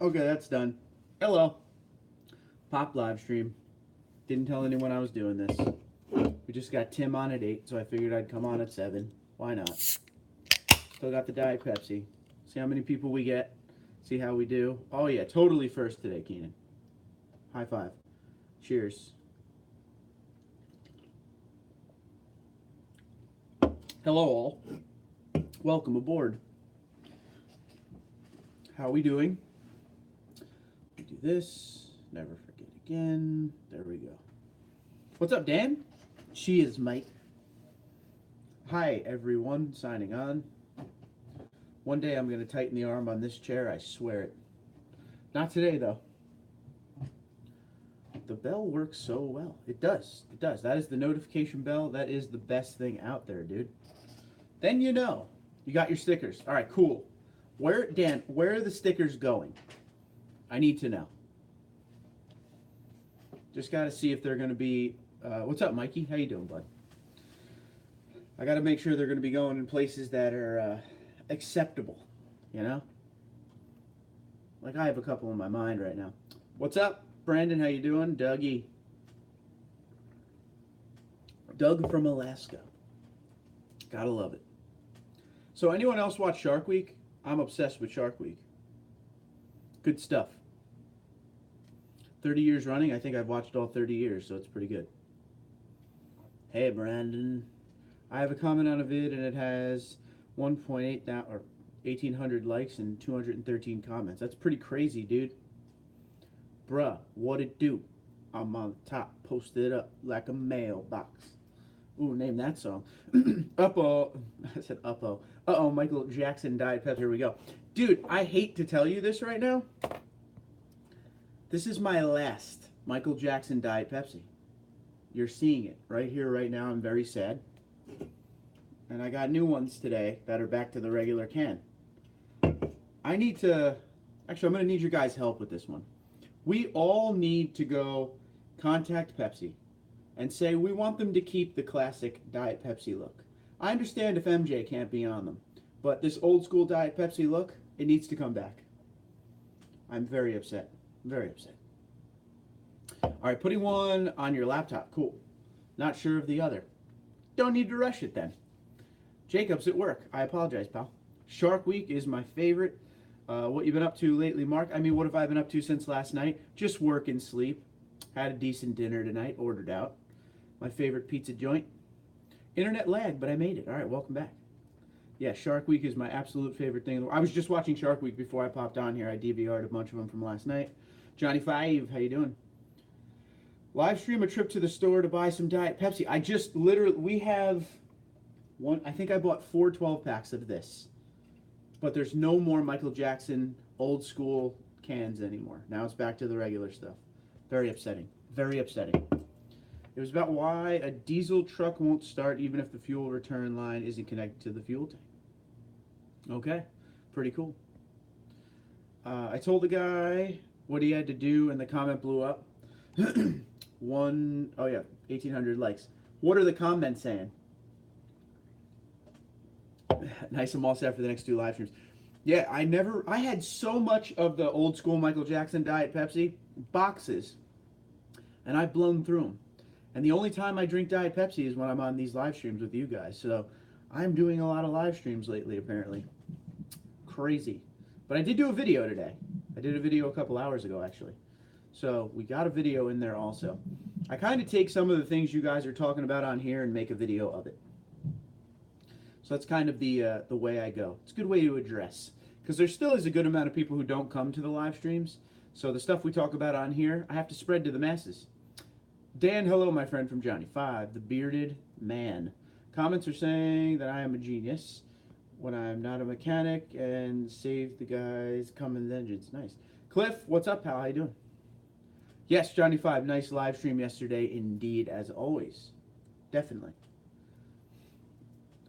Okay, that's done. Hello. Pop live stream. Didn't tell anyone I was doing this. We just got Tim on at 8, so I figured I'd come on at 7. Why not? Still got the Diet Pepsi. See how many people we get. See how we do. Oh, yeah, totally first today, Keenan. High five. Cheers. Hello, all. Welcome aboard. How are we doing? We do this. Never forget again. There we go. What's up, Dan? Cheers, mate. Hi, everyone. Signing on. One day I'm going to tighten the arm on this chair. I swear it. Not today, though. The bell works so well. It does. It does. That is the notification bell. That is the best thing out there, dude. Then you know. You got your stickers. All right, cool. Dan, where are the stickers going? I need to know. Just got to see if they're going to be... what's up, Mikey? How you doing, bud? I got to make sure they're going to be going in places that are acceptable, you know? Like I have a couple in my mind right now. What's up, Brandon? How you doing? Dougie. Doug from Alaska. Gotta love it. So anyone else watch Shark Week? I'm obsessed with Shark Week. Good stuff. 30 years running. I think I've watched all 30 years, so it's pretty good. Hey, Brandon. I have a comment on a vid, and it has 1.8 now, or 1,800 likes and 213 comments. That's pretty crazy, dude. Bruh, what it do? I'm on top, posted up like a mailbox. Ooh, name that song. Uh-oh. I said uh-oh. Uh-oh, Michael Jackson died. Pep, here we go. Dude, I hate to tell you this right now. This is my last Michael Jackson Diet Pepsi. You're seeing it right here, right now. I'm very sad. And I got new ones today that are back to the regular can. I need to... Actually, I'm going to need your guys' help with this one. We all need to go contact Pepsi and say we want them to keep the classic Diet Pepsi look. I understand if MJ can't be on them, but this old school Diet Pepsi look, it needs to come back. I'm very upset. Very upset. All right, putting one on your laptop. Cool. Not sure of the other. Don't need to rush it then. Jacob's at work. I apologize, pal. Shark Week is my favorite. What you been up to lately, Mark? I mean, what have I been up to since last night? Just work and sleep. Had a decent dinner tonight, ordered out. My favorite pizza joint. Internet lag, but I made it. All right, welcome back. Yeah, Shark Week is my absolute favorite thing. I was just watching Shark Week before I popped on here. I DVR'd a bunch of them from last night. Johnny Five, how you doing? Live stream a trip to the store to buy some Diet Pepsi. I just literally, we have one, I think I bought 4 12-packs of this. But there's no more Michael Jackson old school cans anymore. Now it's back to the regular stuff. Very upsetting. Very upsetting. It was about why a diesel truck won't start even if the fuel return line isn't connected to the fuel tank. Okay, pretty cool. I told the guy what he had to do, and the comment blew up. Oh yeah, 1,800 likes. What are the comments saying? Nice, I'm all set for the next 2 live streams. Yeah, I had so much of the old school Michael Jackson Diet Pepsi boxes, and I've blown through them. And the only time I drink Diet Pepsi is when I'm on these live streams with you guys. So I'm doing a lot of live streams lately, apparently. Crazy. But I did do a video today. I did a video a couple hours ago, actually. So we got a video in there also. I kind of take some of the things you guys are talking about on here and make a video of it. So that's kind of the way I go. It's a good way to address. Because there still is a good amount of people who don't come to the live streams. So the stuff we talk about on here, I have to spread to the masses. Dan, hello, my friend from Johnny 5, the bearded man. Comments are saying that I am a genius when I'm not a mechanic and save the guys Cummins engines. Nice. Cliff, what's up, pal? How you doing? Yes, Johnny 5, nice live stream yesterday, indeed, as always. Definitely.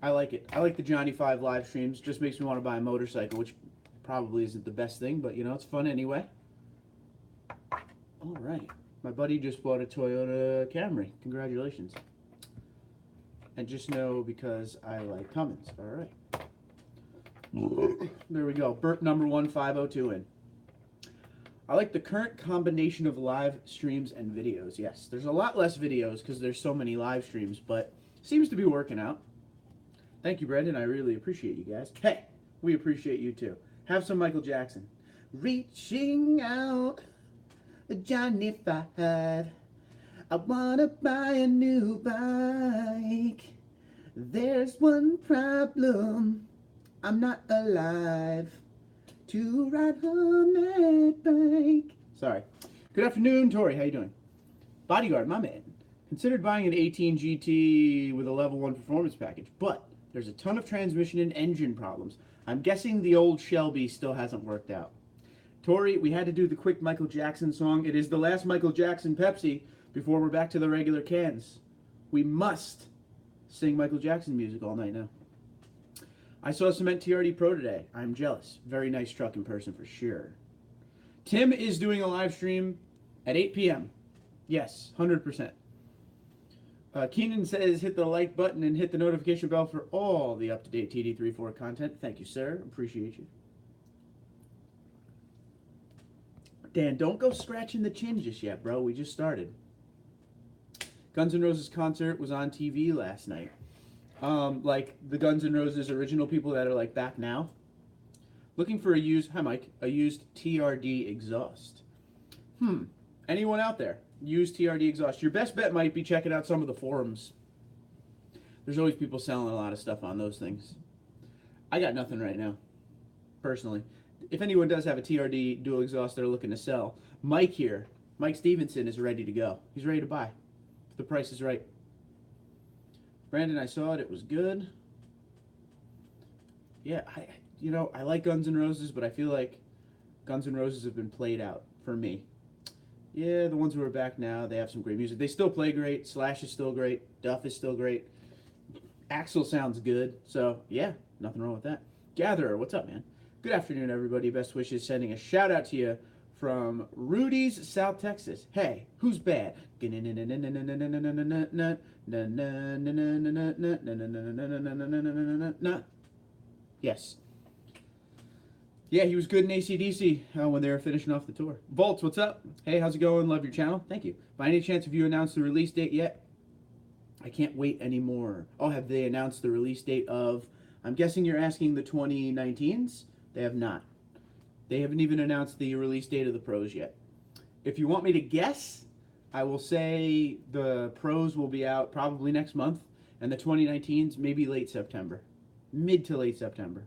I like it. I like the Johnny 5 live streams. Just makes me want to buy a motorcycle, which probably isn't the best thing, but, you know, it's fun anyway. All right. My buddy just bought a Toyota Camry. Congratulations. And just know because I like Cummins. All right. There we go. Burp number 1502 in. I like the current combination of live streams and videos. Yes, there's a lot less videos because there's so many live streams, but seems to be working out. Thank you, Brendan. I really appreciate you guys. Hey, we appreciate you too. Have some Michael Jackson. Reaching out, Johnny 5. I wanna buy a new bike. There's one problem. I'm not alive to ride on that bike. Sorry. Good afternoon, Tori. How you doing? Bodyguard, my man. Considered buying an 18 GT with a level 1 performance package, but there's a ton of transmission and engine problems. I'm guessing the old Shelby still hasn't worked out. Tori, we had to do the quick Michael Jackson song. It is the last Michael Jackson Pepsi before we're back to the regular cans. We must sing Michael Jackson music all night now. I saw Cement TRD Pro today. I'm jealous. Very nice truck in person for sure. Tim is doing a live stream at 8 p.m. Yes, 100%. Keenan says hit the like button and hit the notification bell for all the up-to-date TD34 content. Thank you, sir. Appreciate you. Dan, don't go scratching the chin just yet, bro. We just started. Guns N' Roses concert was on TV last night. Like the Guns N' Roses original people that are like back now. Looking for a used, hi Mike, a used TRD exhaust. Anyone out there? Used TRD exhaust. Your best bet might be checking out some of the forums. There's always people selling a lot of stuff on those things. I got nothing right now, personally. If anyone does have a TRD dual exhaust they're looking to sell, Mike here, Mike Stevenson is ready to go. He's ready to buy if the price is right. Brandon, I saw it. It was good. Yeah, I like Guns N' Roses, but I feel like Guns N' Roses have been played out for me. Yeah, the ones who are back now, they have some great music. They still play great. Slash is still great. Duff is still great. Axl sounds good. So, yeah, nothing wrong with that. Gatherer, what's up, man? Good afternoon, everybody. Best wishes. Sending a shout out to you from Rudy's, South Texas. Hey, who's bad? Yes. Yeah, he was good in AC/DC when they were finishing off the tour. Volts, what's up? Hey, how's it going? Love your channel. Thank you. By any chance, have you announced the release date yet? I can't wait anymore. Oh, have they announced the release date of, I'm guessing you're asking the 2019s? They have not. They haven't even announced the release date of the Pros yet. If you want me to guess, I will say the Pros will be out probably next month, and the 2019s maybe late September. Mid to late September.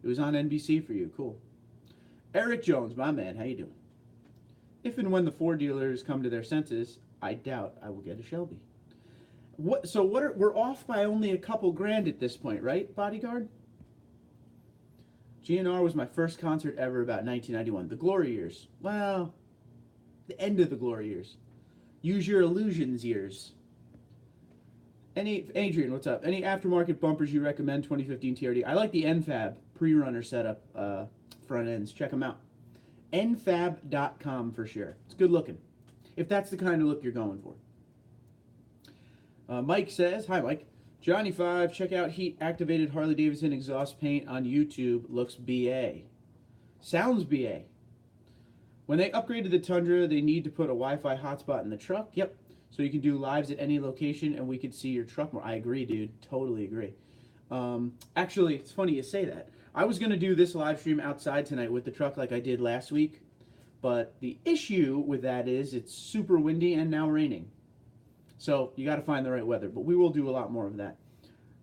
It was on NBC for you. Cool. Eric Jones, my man, how you doing? If and when the Ford dealers come to their senses, I doubt I will get a Shelby. We're off by only a couple grand at this point, right, Bodyguard? GNR was my first concert ever about 1991. The glory years. Well, the end of the glory years. Use your illusions years. Adrian, what's up? Any aftermarket bumpers you recommend 2015 TRD? I like the NFAB pre-runner setup front ends. Check them out. nfab.com for sure. It's good looking. If that's the kind of look you're going for. Mike says, hi Mike. Johnny 5, check out heat activated Harley Davidson exhaust paint on YouTube. Looks BA. Sounds BA. When they upgraded the Tundra, they need to put a Wi-Fi hotspot in the truck. Yep. So you can do lives at any location and we could see your truck more. I agree, dude. Totally agree. Actually, it's funny you say that. I was going to do this live stream outside tonight with the truck like I did last week. But the issue with that is it's super windy and now raining. So you got to find the right weather. But we will do a lot more of that.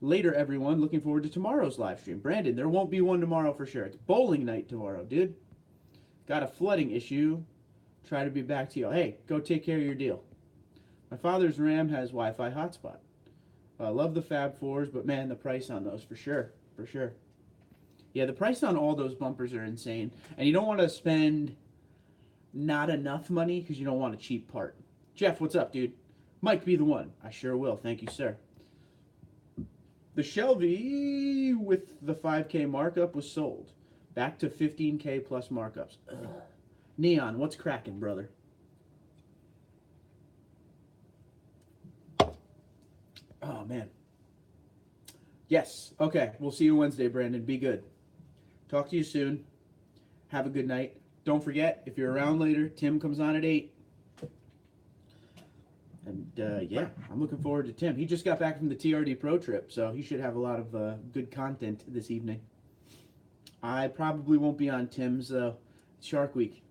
Later, everyone. Looking forward to tomorrow's live stream. Brandon, there won't be one tomorrow for sure. It's bowling night tomorrow, dude. Got a flooding issue. Try to be back to you. Hey, go take care of your deal. My father's Ram has Wi-Fi hotspot. I love the Fab 4s, but man, the price on those for sure. For sure. Yeah, the price on all those bumpers are insane. And you don't want to spend not enough money because you don't want a cheap part. Jeff, what's up, dude? Mike, be the one. I sure will. Thank you, sir. The Shelby with the 5K markup was sold. Back to 15K plus markups. Ugh. Neon, what's cracking, brother? Oh, man. Yes. Okay. We'll see you Wednesday, Brandon. Be good. Talk to you soon. Have a good night. Don't forget, if you're around later, Tim comes on at 8. And yeah, I'm looking forward to Tim. He just got back from the TRD Pro trip, so he should have a lot of good content this evening. I probably won't be on Tim's Shark Week,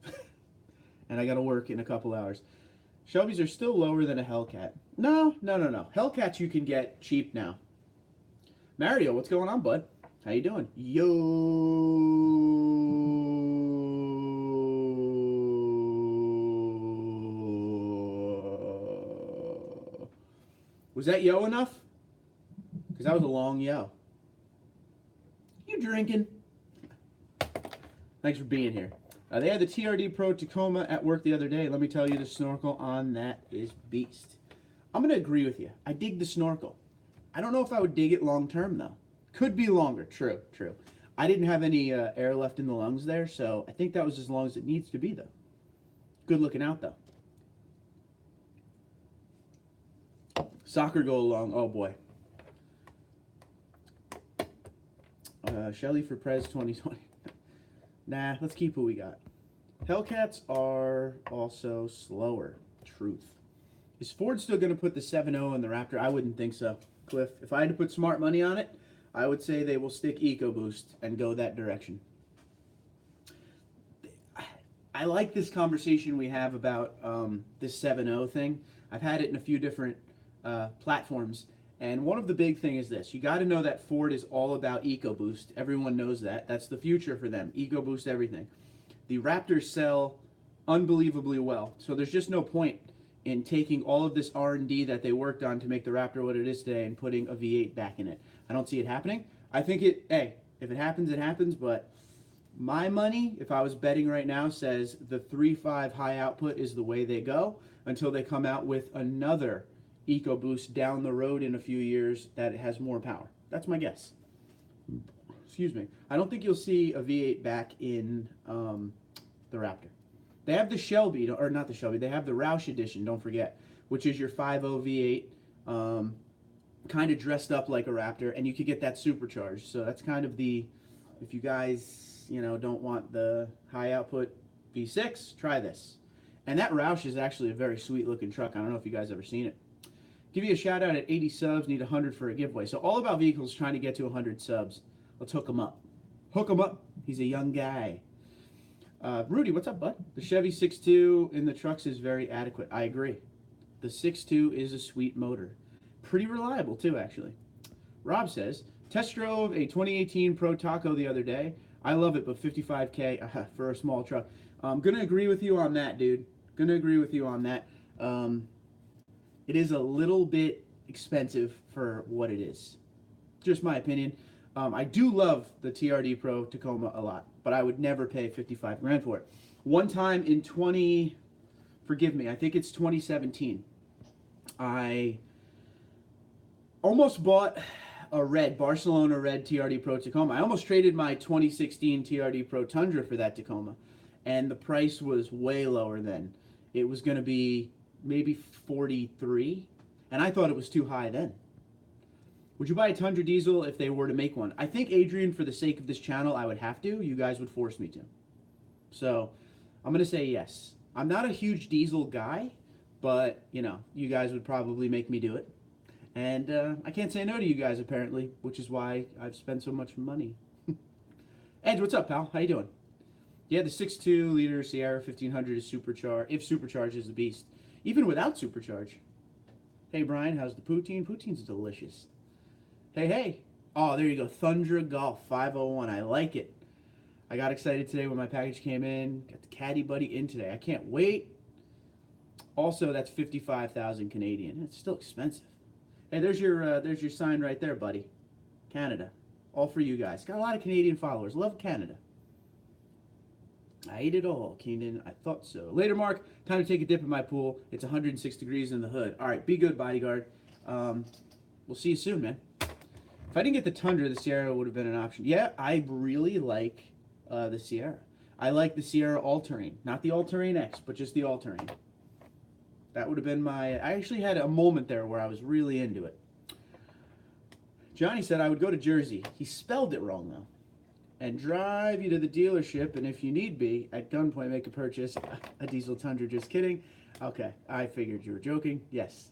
and I got to work in a couple hours. Shelby's are still lower than a Hellcat. No. Hellcats you can get cheap now. Mario, what's going on, bud? How you doing? Yo. Was that yo enough? Because that was a long yo. You drinking? Thanks for being here. They had the TRD Pro Tacoma at work the other day. Let me tell you, the snorkel on that is beast. I'm going to agree with you. I dig the snorkel. I don't know if I would dig it long term, though. Could be longer. True. I didn't have any air left in the lungs there, so I think that was as long as it needs to be, though. Good looking out, though. Soccer go along. Oh, boy. Shelly for Prez 2020. Nah, let's keep what we got. Hellcats are also slower. Truth. Is Ford still going to put the 7.0 in the Raptor? I wouldn't think so, Cliff. If I had to put smart money on it, I would say they will stick EcoBoost and go that direction. I like this conversation we have about this 7.0 thing. I've had it in a few different platforms. And one of the big thing is this. You got to know that Ford is all about EcoBoost. Everyone knows that. That's the future for them. EcoBoost everything. The Raptors sell unbelievably well. So there's just no point in taking all of this R&D that they worked on to make the Raptor what it is today and putting a V8 back in it. I don't see it happening. I think if it happens, it happens. But my money, if I was betting right now, says the 3.5 high output is the way they go until they come out with another EcoBoost down the road in a few years that it has more power. That's my guess. Excuse me. I don't think you'll see a V8 back in the Raptor. They have the Shelby, or not the Shelby, they have the Roush edition, don't forget, which is your 5.0 V8, kind of dressed up like a Raptor, and you could get that supercharged. So that's kind of the, if you guys, don't want the high output V6, try this. And that Roush is actually a very sweet looking truck. I don't know if you guys ever seen it. Give you a shout out at 80 subs, need 100 for a giveaway. So All About Vehicles trying to get to 100 subs. Let's hook him up. Hook him up. He's a young guy. Rudy, what's up, bud? The Chevy 6.2 in the trucks is very adequate. I agree. The 6.2 is a sweet motor. Pretty reliable, too, actually. Rob says, test drove a 2018 Pro Taco the other day. I love it, but $55K for a small truck. I'm going to agree with you on that, dude. Going to agree with you on that. It is a little bit expensive for what it is. Just my opinion. I do love the TRD Pro Tacoma a lot, but I would never pay $55,000 for it. One time in I think it's 2017, I almost bought a Barcelona red TRD Pro Tacoma. I almost traded my 2016 TRD Pro Tundra for that Tacoma, and the price was way lower then. It was going to be maybe 43, and I thought it was too high then. Would you buy a Tundra diesel if they were to make one? I think, Adrian, for the sake of this channel, I would have to. You guys would force me to. So I'm going to say yes. I'm not a huge diesel guy, but, you guys would probably make me do it. And I can't say no to you guys, apparently, which is why I've spent so much money. Edge, what's up, pal? How you doing? Yeah, the 6.2 liter Sierra 1500 is supercharged, if supercharged is the beast. Even without supercharge. Hey, Brian, how's the poutine? Poutine's delicious. Hey. Oh, there you go. Thundra Golf 501. I like it. I got excited today when my package came in. Got the Caddy Buddy in today. I can't wait. Also, that's 55,000 Canadian. It's still expensive. Hey, there's your sign right there, buddy. Canada. All for you guys. Got a lot of Canadian followers. Love Canada. I ate it all, Keenan. I thought so. Later, Mark. Time to take a dip in my pool. It's 106 degrees in the hood. All right, be good, bodyguard. We'll see you soon, man. If I didn't get the Tundra, the Sierra would have been an option. Yeah, I really like the Sierra. I like the Sierra All-Terrain. Not the All-Terrain X, but just the All-Terrain. That would have been I actually had a moment there where I was really into it. Johnny said I would go to Jersey. He spelled it wrong, though. and drive you to the dealership, and if you need be, at gunpoint, make a purchase. A diesel Tundra, just kidding. Okay, I figured you were joking. Yes.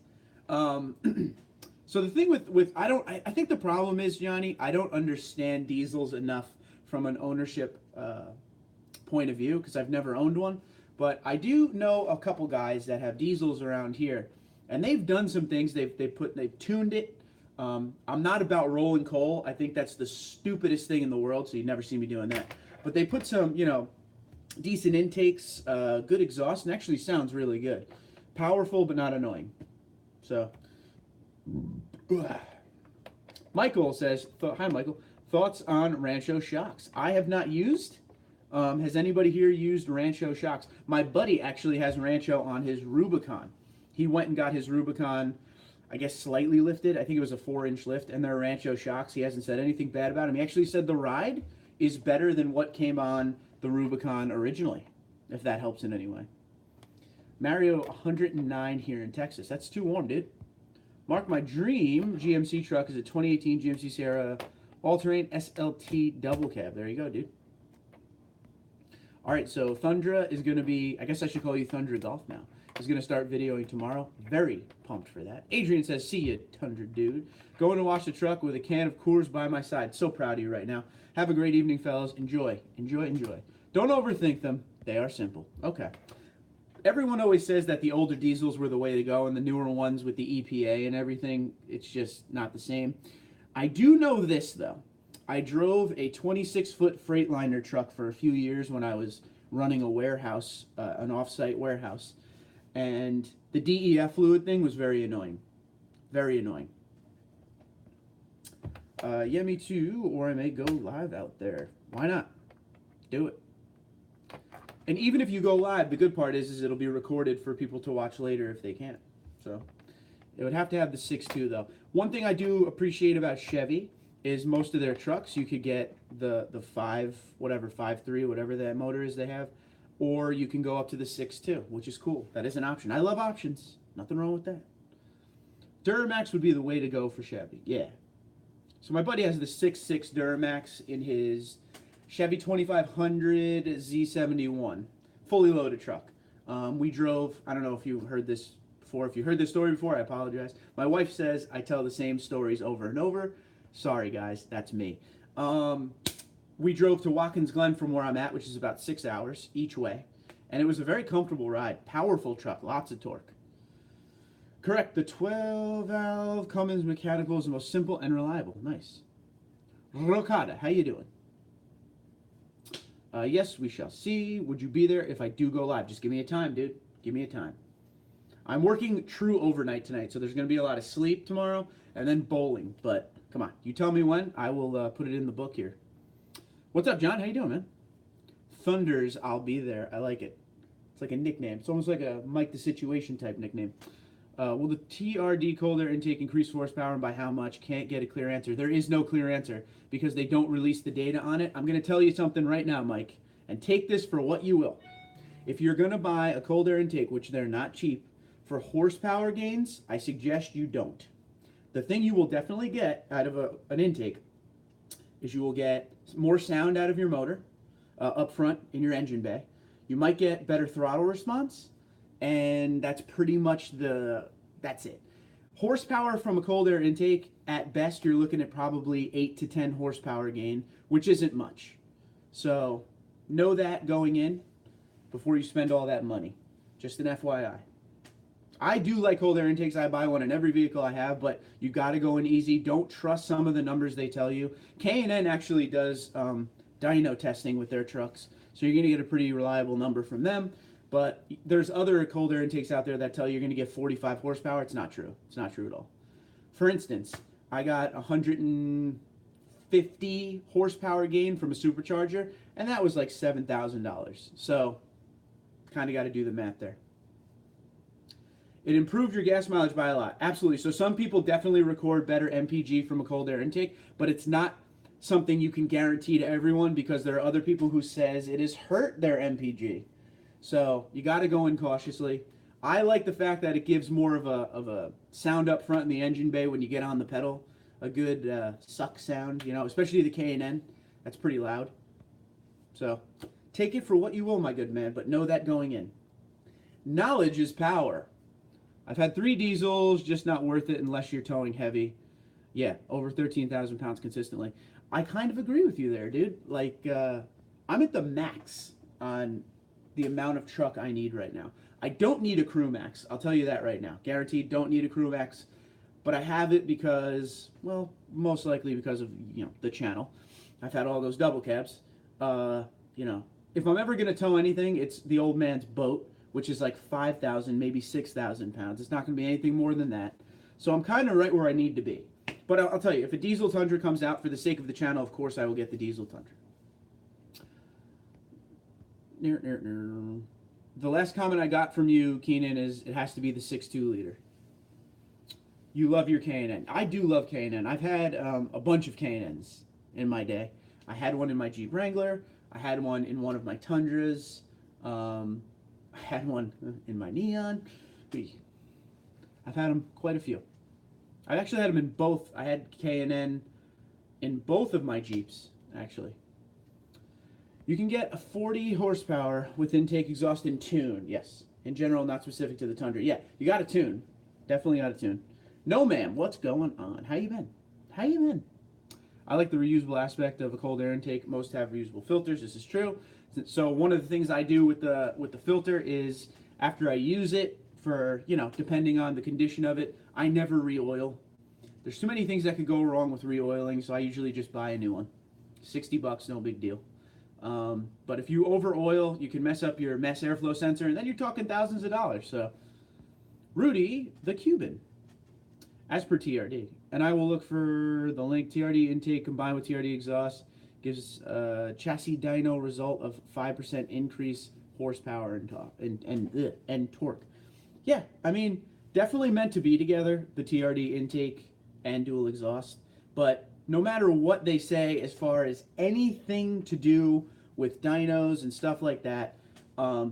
So the thing with I think the problem is, Johnny, I don't understand diesels enough from an ownership point of view because I've never owned one. But I do know a couple guys that have diesels around here, and they've done some things. They've tuned it. I'm not about rolling coal. I think that's the stupidest thing in the world, so you'd never see me doing that. But they put some, decent intakes, good exhaust, and actually sounds really good. Powerful, but not annoying. So, Michael says, hi, Michael. Thoughts on Rancho shocks? I have not used. Has anybody here used Rancho shocks? My buddy actually has Rancho on his Rubicon. He went and got his Rubicon, I guess, slightly lifted. I think it was a 4-inch lift, and they're Rancho shocks. He hasn't said anything bad about them. He actually said the ride is better than what came on the Rubicon originally, if that helps in any way. Mario 109 here in Texas. That's too warm, dude. Mark, my dream GMC truck is a 2018 GMC Sierra all-terrain SLT double cab. There you go, dude. All right, so Thundra is going to be, I guess I should call you Thundra Golf now. He's going to start videoing tomorrow. Very pumped for that. Adrian says, see you, Tundra Dude. Going to wash the truck with a can of Coors by my side. So proud of you right now. Have a great evening, fellas. Enjoy, enjoy, enjoy. Don't overthink them. They are simple. Okay. Everyone always says that the older diesels were the way to go, and the newer ones with the EPA and everything, it's just not the same. I do know this, though. I drove a 26-foot Freightliner truck for a few years when I was running a warehouse, an off-site warehouse. And the DEF fluid thing was very annoying. Very annoying. Yeah, me too, or I may go live out there. Why not? Do it. And even if you go live, the good part is it'll be recorded for people to watch later if they can't. So it would have to have the 6.2 though. One thing I do appreciate about Chevy is most of their trucks you could get the 5.3, whatever that motor is they have, or you can go up to the 6.2, which is cool. That is an option. I love options. Nothing wrong with that. Duramax would be the way to go for Chevy. Yeah. So my buddy has the 6.6 Duramax in his Chevy 2500 Z71, fully loaded truck. We drove, I don't know if you've heard this before. If you heard this story before, I apologize. My wife says I tell the same stories over and over. Sorry, guys, that's me. We drove to Watkins Glen from where I'm at, which is about 6 hours each way. And it was a very comfortable ride. Powerful truck, lots of torque. Correct, the 12-valve Cummins mechanical is the most simple and reliable. Nice. Rocada, how you doing? Yes, we shall see. Would you be there if I do go live? Just give me a time, dude. Give me a time. I'm working true overnight tonight, so there's going to be a lot of sleep tomorrow and then bowling. But come on, you tell me when. I will put it in the book here. What's up, John? How you doing, man? Thunders, I'll be there. I like it. It's like a nickname. It's almost like a Mike the Situation type nickname. Will the TRD cold air intake increase horsepower and by how much? Can't get a clear answer. There is no clear answer because they don't release the data on it. I'm going to tell you something right now, Mike, and take this for what you will. If you're going to buy a cold air intake, which they're not cheap, for horsepower gains, I suggest you don't. The thing you will definitely get out of an intake is you will get more sound out of your motor up front in your engine bay. You might get better throttle response, and that's pretty much that's it. Horsepower from a cold air intake, at best, you're looking at probably 8 to 10 horsepower gain, which isn't much. So know that going in before you spend all that money. Just an FYI. I do like cold air intakes. I buy one in every vehicle I have, but you got to go in easy. Don't trust some of the numbers they tell you. K&N actually does dyno testing with their trucks, so you're going to get a pretty reliable number from them. But there's other cold air intakes out there that tell you you're going to get 45 horsepower. It's not true. It's not true at all. For instance, I got 150 horsepower gain from a supercharger, and that was like $7,000. So kind of got to do the math there. It improved your gas mileage by a lot. Absolutely. So some people definitely record better MPG from a cold air intake, but it's not something you can guarantee to everyone because there are other people who says it has hurt their MPG. So you got to go in cautiously. I like the fact that it gives more of a sound up front in the engine bay when you get on the pedal, a good suck sound, you know, especially the K&N. That's pretty loud. So take it for what you will, my good man, but know that going in. Knowledge is power. I've had 3 diesels, just not worth it unless you're towing heavy. Yeah, over 13,000 pounds consistently. I kind of agree with you there, dude. Like, I'm at the max on the amount of truck I need right now. I don't need a crew max. I'll tell you that right now. Guaranteed, don't need a crew max. But I have it because, well, most likely because of, the channel. I've had all those double cabs. If I'm ever going to tow anything, it's the old man's boat, which is like 5,000, maybe 6,000 pounds. It's not going to be anything more than that. So I'm kind of right where I need to be. But I'll tell you, if a diesel Tundra comes out, for the sake of the channel, of course I will get the diesel Tundra. The last comment I got from you, Keenan, is it has to be the 6.2 liter. You love your K&N. I do love K&N. I've had a bunch of K&Ns in my day. I had one in my Jeep Wrangler. I had one in one of my Tundras. I had one in my Neon. I've had them quite a few. I've actually had them in both. I had K&N in both of my Jeeps, actually. You can get a 40 horsepower with intake exhaust in tune. Yes. In general, not specific to the Tundra. Yeah, you got to tune. Definitely got to tune. No, ma'am. What's going on? How you been? How you been? I like the reusable aspect of a cold air intake. Most have reusable filters. This is true. So one of the things I do with the filter is after I use it for, depending on the condition of it, I never re-oil. There's too many things that could go wrong with re-oiling, so I usually just buy a new one. $60, no big deal. But if you over-oil, you can mess up your mass airflow sensor, and then you're talking thousands of dollars. So, Rudy, the Cuban, as per TRD. And I will look for the link. TRD intake combined with TRD exhaust gives chassis dyno result of 5% increase horsepower and torque. Yeah, I mean, definitely meant to be together, the TRD intake and dual exhaust. But no matter what they say as far as anything to do with dynos and stuff like that,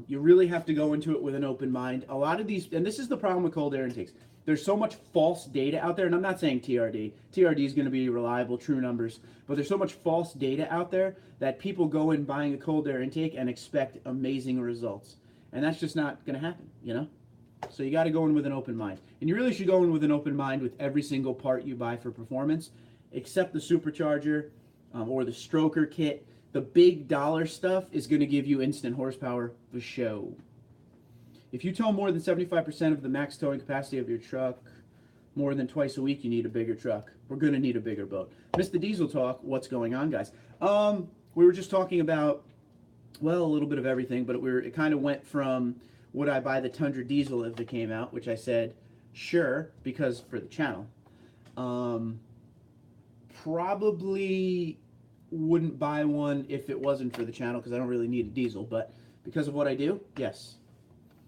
you really have to go into it with an open mind. A lot of these, and this is the problem with cold air intakes, there's so much false data out there, and I'm not saying TRD. TRD is going to be reliable, true numbers, but there's so much false data out there that people go in buying a cold air intake and expect amazing results. And that's just not going to happen, So you got to go in with an open mind. And you really should go in with an open mind with every single part you buy for performance, except the supercharger or the stroker kit. The big dollar stuff is going to give you instant horsepower for show. If you tow more than 75% of the max towing capacity of your truck more than twice a week, you need a bigger truck. We're going to need a bigger boat. Mr. Diesel Talk, what's going on, guys? We were just talking about, well, a little bit of everything, but it kind of went from, would I buy the Tundra Diesel if it came out, which I said, sure, because for the channel. Probably wouldn't buy one if it wasn't for the channel because I don't really need a diesel, but because of what I do, yes.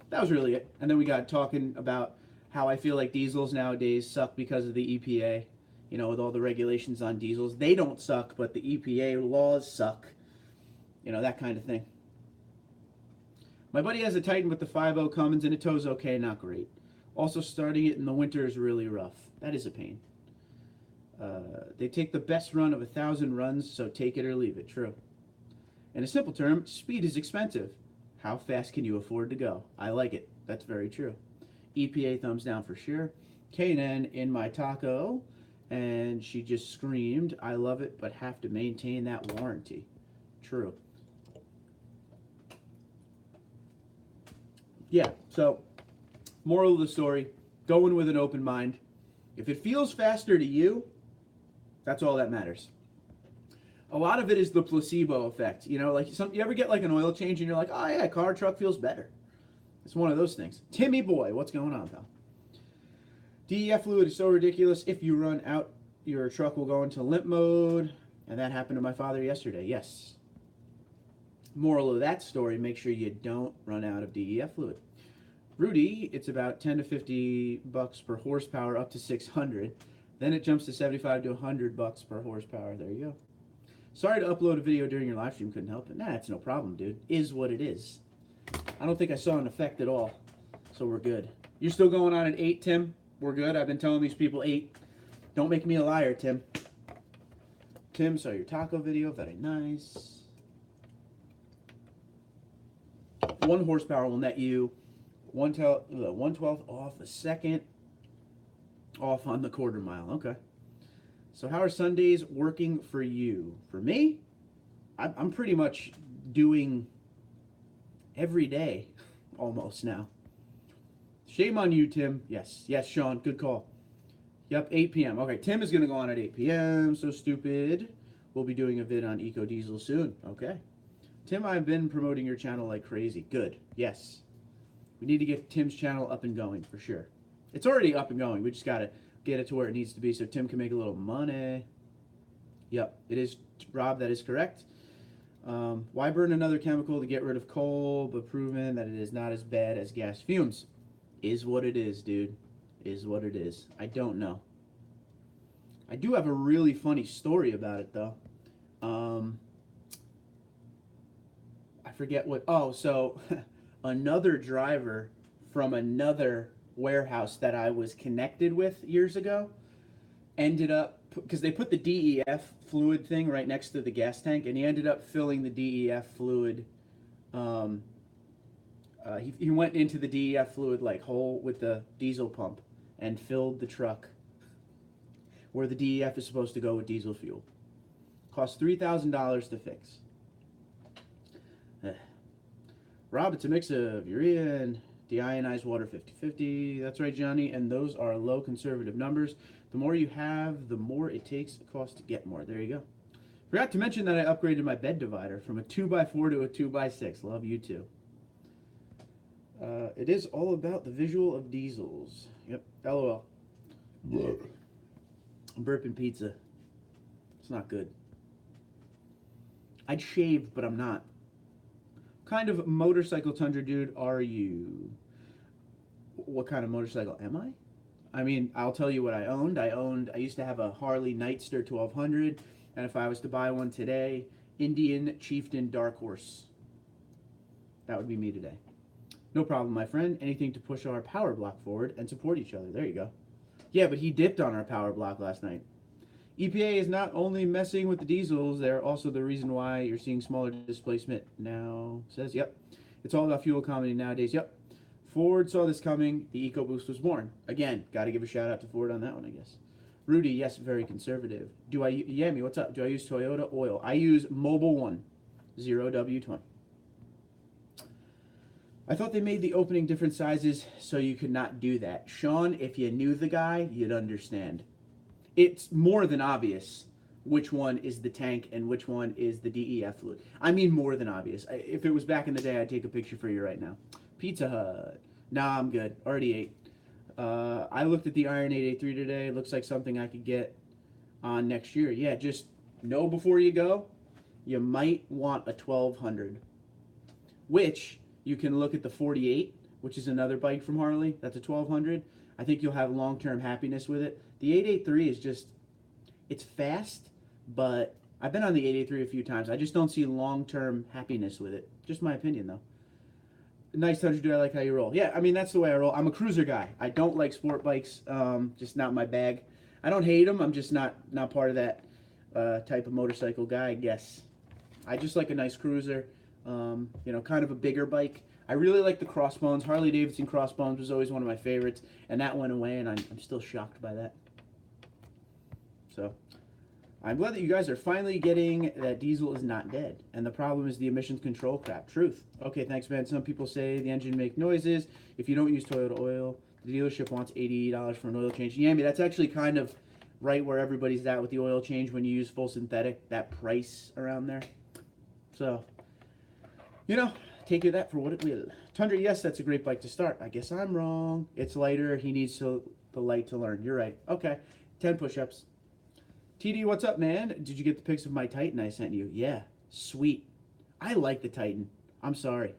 That was really it. And then we got talking about how I feel like diesels nowadays suck because of the EPA, with all the regulations on diesels. They don't suck, but the EPA laws suck. That kind of thing. My buddy has a Titan with the 5.0 Cummins, and it tows okay, not great. Also, starting it in the winter is really rough. That is a pain. They take the best run of 1,000 runs, so take it or leave it. True. In a simple term, speed is expensive. How fast can you afford to go? I like it. That's very true. EPA thumbs down for sure. K&N in my taco, and she just screamed, I love it, but have to maintain that warranty. True. Yeah, so moral of the story, go in with an open mind. If it feels faster to you, that's all that matters. A lot of it is the placebo effect. You ever get like an oil change and you're like, oh yeah, car, truck feels better. It's one of those things. Timmy boy, what's going on, pal? DEF fluid is so ridiculous. If you run out, your truck will go into limp mode. And that happened to my father yesterday. Yes. Moral of that story, make sure you don't run out of DEF fluid. Rudy, it's about 10 to 50 bucks per horsepower up to 600. Then it jumps to 75 to 100 bucks per horsepower. There you go. Sorry to upload a video during your live stream. Couldn't help it. Nah, it's no problem, dude. Is what it is. I don't think I saw an effect at all. So we're good. You're still going on at 8, Tim? We're good. I've been telling these people 8. Don't make me a liar, Tim. Tim saw your taco video. Very nice. 1 horsepower will net you 1/12 off a second off on the quarter mile. Okay. So how are Sundays working for you? For me, I'm pretty much doing every day almost now. Shame on you, Tim. Yes, Sean, good call. Yep, 8 p.m. Okay, Tim is going to go on at 8 p.m. So stupid. We'll be doing a vid on Eco Diesel soon. Okay. Tim, I've been promoting your channel like crazy. Good. Yes. We need to get Tim's channel up and going for sure. It's already up and going. We just got to get it to where it needs to be so Tim can make a little money. Yep, it is, Rob, that is correct. Why burn another chemical to get rid of coal, but proven that it is not as bad as gas fumes? Is what it is, dude. Is what it is. I don't know. I do have a really funny story about it, though. I forget what... Oh, so another driver from another warehouse that I was connected with years ago ended up... Because they put the DEF fluid thing right next to the gas tank, and he ended up filling the DEF fluid... He went into the DEF fluid like hole with the diesel pump and filled the truck where the DEF is supposed to go with diesel fuel. Cost $3,000 to fix. Rob, it's a mix of urea and deionized water 50-50. That's right, Johnny, and those are low conservative numbers. The more you have, the more it takes the cost to get more. There you go. Forgot to mention that I upgraded my bed divider from a 2x4 to a 2x6. Love you too. It is all about the visual of diesels. Yep, LOL. I'm burping pizza. It's not good. I'd shave, but I'm not. What kind of motorcycle Tundra dude are you? What kind of motorcycle am I? I mean, I'll tell you what I owned. I used to have a Harley Nightster 1200, and if I was to buy one today, Indian Chieftain Dark Horse. That would be me today. No problem, my friend. Anything to push our power block forward and support each other. There you go. Yeah, but he dipped on our power block last night. EPA is not only messing with the diesels, they're also the reason why you're seeing smaller displacement now. Says, yep. It's all about fuel economy nowadays. Yep. Ford saw this coming. The EcoBoost was born. Again, got to give a shout out to Ford on that one, I guess. Rudy, yes, very conservative. Yami, what's up? Do I use Toyota oil? I use Mobil 1, 0W20. I thought they made the opening different sizes so you could not do that. Sean, if you knew the guy, you'd understand. It's more than obvious which one is the tank and which one is the DEF fluid. I mean more than obvious. If it was back in the day, I'd take a picture for you right now. Pizza Hut. Nah, I'm good. Already ate. I looked at the Iron 883 today. It looks like something I could get on next year. Yeah, just know before you go, you might want a 1200, which... You can look at the 48, which is another bike from Harley. That's a 1200. I think you'll have long-term happiness with it. The 883 is just, it's fast, but I've been on the 883 a few times. I just don't see long-term happiness with it. Just my opinion, though. Nice Tundra dude, I like how you roll. Yeah, I mean, that's the way I roll. I'm a cruiser guy. I don't like sport bikes, just not my bag. I don't hate them. I'm just not part of that type of motorcycle guy, I guess. I just like a nice cruiser. You know, kind of a bigger bike. I really like the Crossbones. Harley Davidson Crossbones was always one of my favorites, and that went away, and I'm still shocked by that. So, I'm glad that you guys are finally getting that diesel is not dead, and the problem is the emissions control crap. Truth. Okay, thanks, man. Some people say the engine make noises. If you don't use Toyota oil, the dealership wants $80 for an oil change. Yeah, I mean, that's actually kind of right where everybody's at with the oil change when you use full synthetic, that price around there. So... You know, take that for what it will. Tundra, yes, that's a great bike to start. I guess I'm wrong. It's lighter. He needs the light to learn. You're right. Okay. 10 push-ups. TD, what's up, man? Did you get the pics of my Titan I sent you? Yeah. Sweet. I like the Titan. I'm sorry.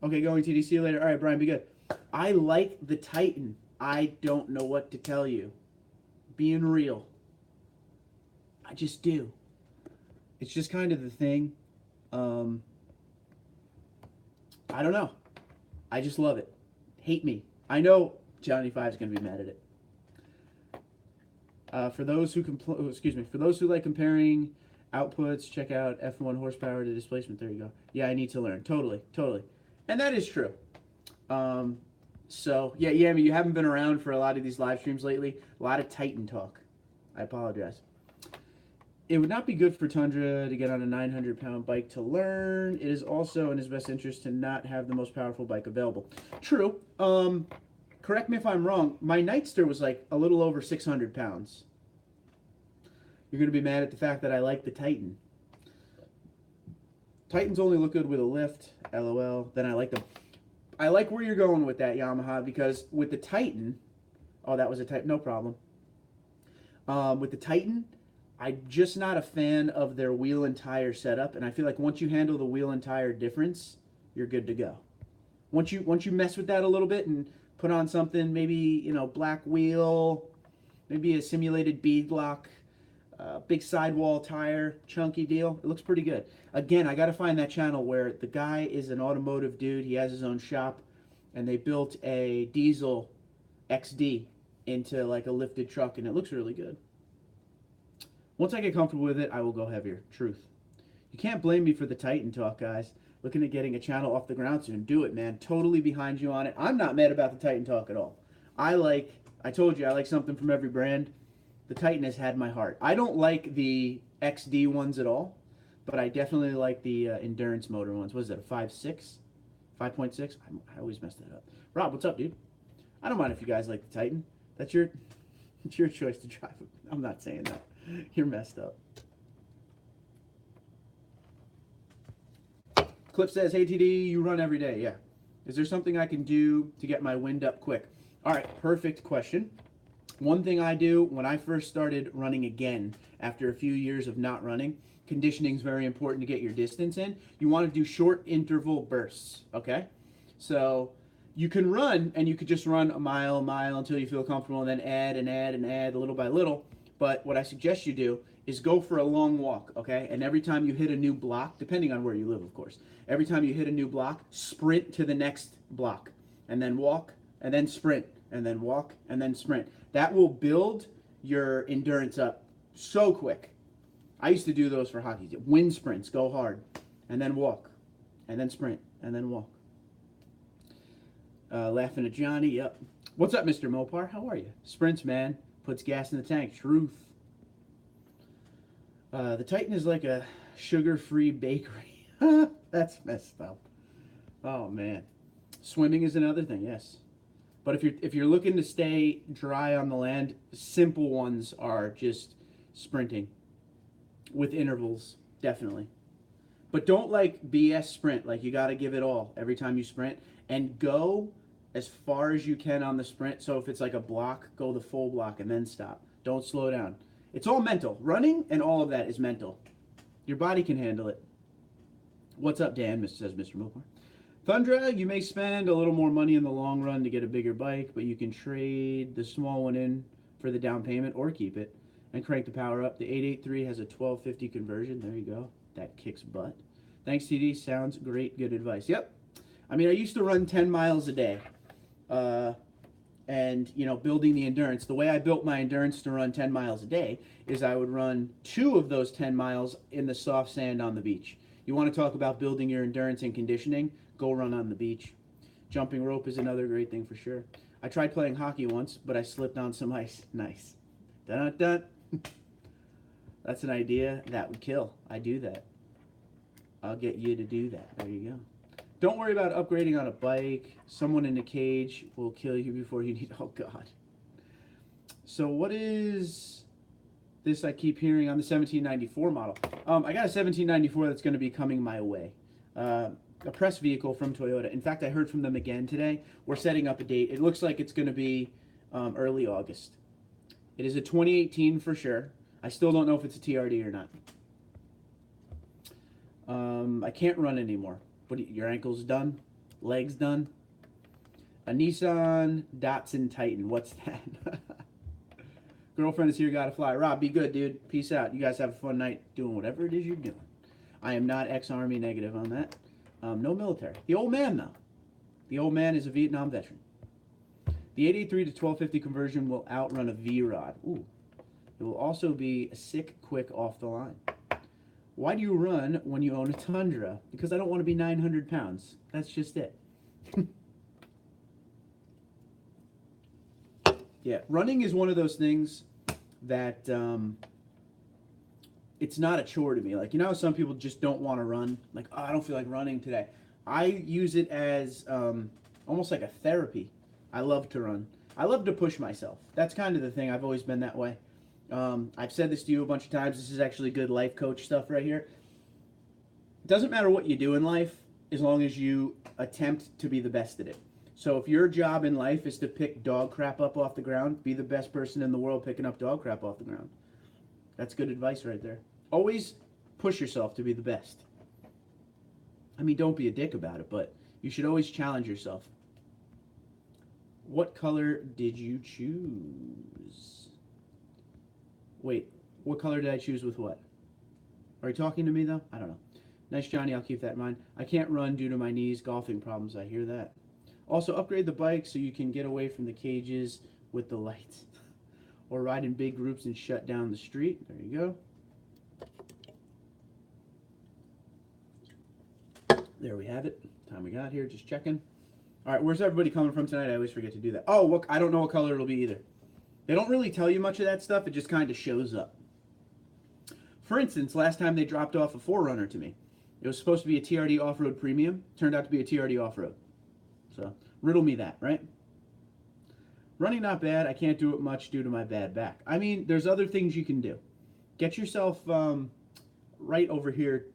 Okay, going TD. See you later. All right, Brian, be good. I like the Titan. I don't know what to tell you. Being real. I just do. It's just kind of the thing. I don't know. I just love it. Hate me. I know Johnny 5 is going to be mad at it. For those who for those who like comparing outputs, check out F1 horsepower to displacement. There you go. Yeah, I need to learn. Totally, totally. And that is true. So, yeah, Yami, you haven't been around for a lot of these live streams lately. A lot of Titan talk. I apologize. It would not be good for Tundra to get on a 900-pound bike to learn. It is also in his best interest to not have the most powerful bike available. True. Correct me if I'm wrong. My Nightster was like a little over 600 pounds. You're going to be mad at the fact that I like the Titan. Titans only look good with a lift. LOL. Then I like where you're going with that, Yamaha, because with the Titan... Oh, that was a Titan. No problem. With the Titan... I'm just not a fan of their wheel and tire setup, and I feel like once you handle the wheel and tire difference, you're good to go. Once you mess with that a little bit and put on something, maybe black wheel, maybe a simulated bead lock, big sidewall tire, chunky deal, it looks pretty good. Again, I got to find that channel where the guy is an automotive dude. He has his own shop, and they built a diesel XD into like a lifted truck, and it looks really good. Once I get comfortable with it, I will go heavier. Truth. You can't blame me for the Titan talk, guys. Looking at getting a channel off the ground soon. Do it, man. Totally behind you on it. I'm not mad about the Titan talk at all. I told you, I like something from every brand. The Titan has had my heart. I don't like the XD ones at all, but I definitely like the endurance motor ones. What is it, a 5.6? 5.6? I always mess that up. Rob, what's up, dude? I don't mind if you guys like the Titan. It's your choice to drive it. I'm not saying that. You're messed up. Clip says, hey TD, you run every day. Yeah. Is there something I can do to get my wind up quick? All right, perfect question. One thing I do when I first started running again after a few years of not running, conditioning is very important to get your distance in. You want to do short interval bursts, okay? So you can run, and you could just run a mile until you feel comfortable, and then add and add and add little by little. But what I suggest you do is go for a long walk, okay? And every time you hit a new block, depending on where you live, of course, every time you hit a new block, sprint to the next block, and then walk, and then sprint, and then walk, and then sprint. That will build your endurance up so quick. I used to do those for hockey. Wind sprints, go hard, and then walk, and then sprint, and then walk. Laughing at Johnny, yep. What's up, Mr. Mopar? How are you? Sprints, man. Puts gas in the tank. Truth. The Titan is like a sugar-free bakery. That's messed up. Oh, man. Swimming is another thing, yes. But if you're looking to stay dry on the land, simple ones are just sprinting with intervals, definitely. But don't like BS sprint. Like, you got to give it all every time you sprint. And go as far as you can on the sprint. So if it's like a block, go the full block and then stop. Don't slow down. It's all mental. Running and all of that is mental. Your body can handle it. What's up, Dan? Says Mr. Milkmore. Thundra, you may spend a little more money in the long run to get a bigger bike, but you can trade the small one in for the down payment or keep it and crank the power up. The 883 has a 1250 conversion. There you go. That kicks butt. Thanks, TD. Sounds great. Good advice. Yep. I mean, I used to run 10 miles a day. And, building the endurance. The way I built my endurance to run 10 miles a day is I would run 2 of those 10 miles in the soft sand on the beach. You want to talk about building your endurance and conditioning? Go run on the beach. Jumping rope is another great thing for sure. I tried playing hockey once, but I slipped on some ice. Nice. Dun-dun-dun. That's an idea that would kill. I do that. I'll get you to do that. There you go. Don't worry about upgrading on a bike. Someone in a cage will kill you before you need... Oh, God. So what is this I keep hearing on the 1794 model? I got a 1794 that's going to be coming my way. A press vehicle from Toyota. In fact, I heard from them again today. We're setting up a date. It looks like it's going to be early August. It is a 2018 for sure. I still don't know if it's a TRD or not. I can't run anymore. What, your ankle's done? Legs done? A Nissan Datsun Titan. What's that? Girlfriend is here, gotta fly. Rob, be good, dude. Peace out. You guys have a fun night doing whatever it is you're doing. I am not ex-Army negative on that. No military. The old man, though. The old man is a Vietnam veteran. The 883 to 1250 conversion will outrun a V-Rod. Ooh. It will also be sick quick off the line. Why do you run when you own a Tundra? Because I don't want to be 900 pounds. That's just it. Yeah, running is one of those things that it's not a chore to me. Like, you know, some people just don't want to run. Like, oh, I don't feel like running today. I use it as almost like a therapy. I love to run. I love to push myself. That's kind of the thing. I've always been that way. I've said this to you a bunch of times. This is actually good life coach stuff right here. It doesn't matter what you do in life as long as you attempt to be the best at it. So if your job in life is to pick dog crap up off the ground, be the best person in the world picking up dog crap off the ground. That's good advice right there. Always push yourself to be the best. I mean, don't be a dick about it, but you should always challenge yourself. What color did you choose? Wait, what color did I choose with what? Are you talking to me, though? I don't know. Nice, Johnny. I'll keep that in mind. I can't run due to my knees, golfing problems. I hear that. Also, upgrade the bike so you can get away from the cages with the lights. Or ride in big groups and shut down the street. There you go. There we have it. Time we got here. Just checking. All right, where's everybody coming from tonight? I always forget to do that. Oh, look, I don't know what color it'll be either. They don't really tell you much of that stuff. It just kind of shows up. For instance, last time they dropped off a 4Runner to me. It was supposed to be a TRD Off-Road Premium. Turned out to be a TRD Off-Road. So, riddle me that, right? Running not bad. I can't do it much due to my bad back. I mean, there's other things you can do. Get yourself right over here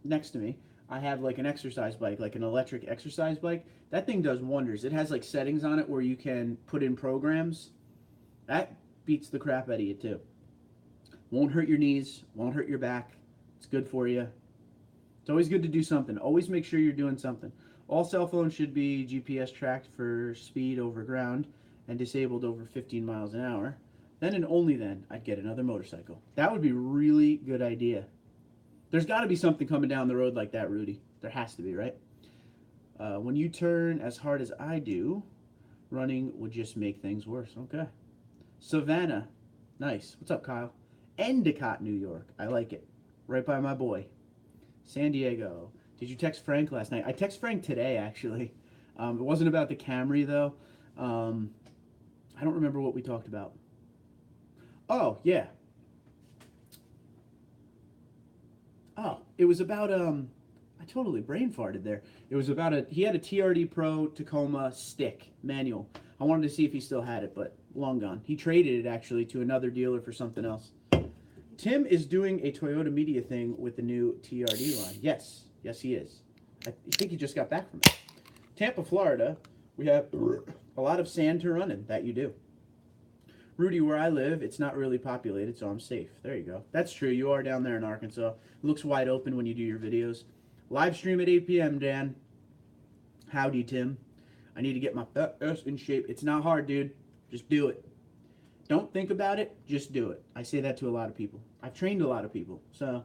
next to me. I have like an exercise bike, like an electric exercise bike. That thing does wonders. It has like settings on it where you can put in programs. That beats the crap out of you too. Won't hurt your knees, won't hurt your back. It's good for you. It's always good to do something. Always make sure you're doing something. All cell phones should be GPS tracked for speed over ground and disabled over 15 miles an hour. Then and only then I'd get another motorcycle. That would be a really good idea. There's got to be something coming down the road like that, Rudy. There has to be, right? When you turn as hard as I do, running would just make things worse. Okay. Savannah. Nice. What's up, Kyle? Endicott, New York. I like it. Right by my boy. San Diego. Did you text Frank last night? I text Frank today, actually. It wasn't about the Camry, though. I don't remember what we talked about. Oh, yeah. Oh, it was about, I totally brain farted there. It was about he had a TRD Pro Tacoma stick, manual. I wanted to see if he still had it, but long gone. He traded it, actually, to another dealer for something else. Tim is doing a Toyota Media thing with the new TRD line. Yes, yes he is. I think he just got back from it. Tampa, Florida, we have a lot of sand to run in. That you do. Rudy, where I live, it's not really populated, so I'm safe. There you go. That's true. You are down there in Arkansas. It looks wide open when you do your videos. Live stream at 8 p.m., Dan. Howdy, Tim. I need to get my ass in shape. It's not hard, dude. Just do it. Don't think about it. Just do it. I say that to a lot of people. I've trained a lot of people. So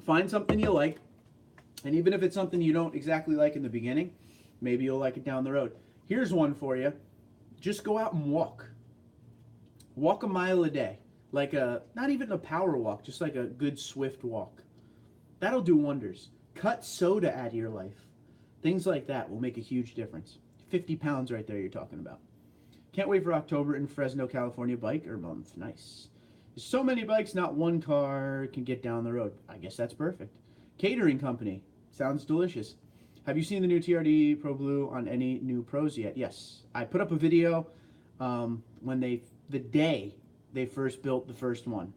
find something you like. And even if it's something you don't exactly like in the beginning, maybe you'll like it down the road. Here's one for you. Just go out and walk. Walk a mile a day. Like not even a power walk, just like a good swift walk. That'll do wonders. Cut soda out of your life. Things like that will make a huge difference. 50 pounds right there you're talking about. Can't wait for October in Fresno, California biker month. Nice. There's so many bikes, not one car can get down the road. I guess that's perfect. Catering company. Sounds delicious. Have you seen the new TRD Pro Blue on any new pros yet? Yes. I put up a video when the day they first built the first one.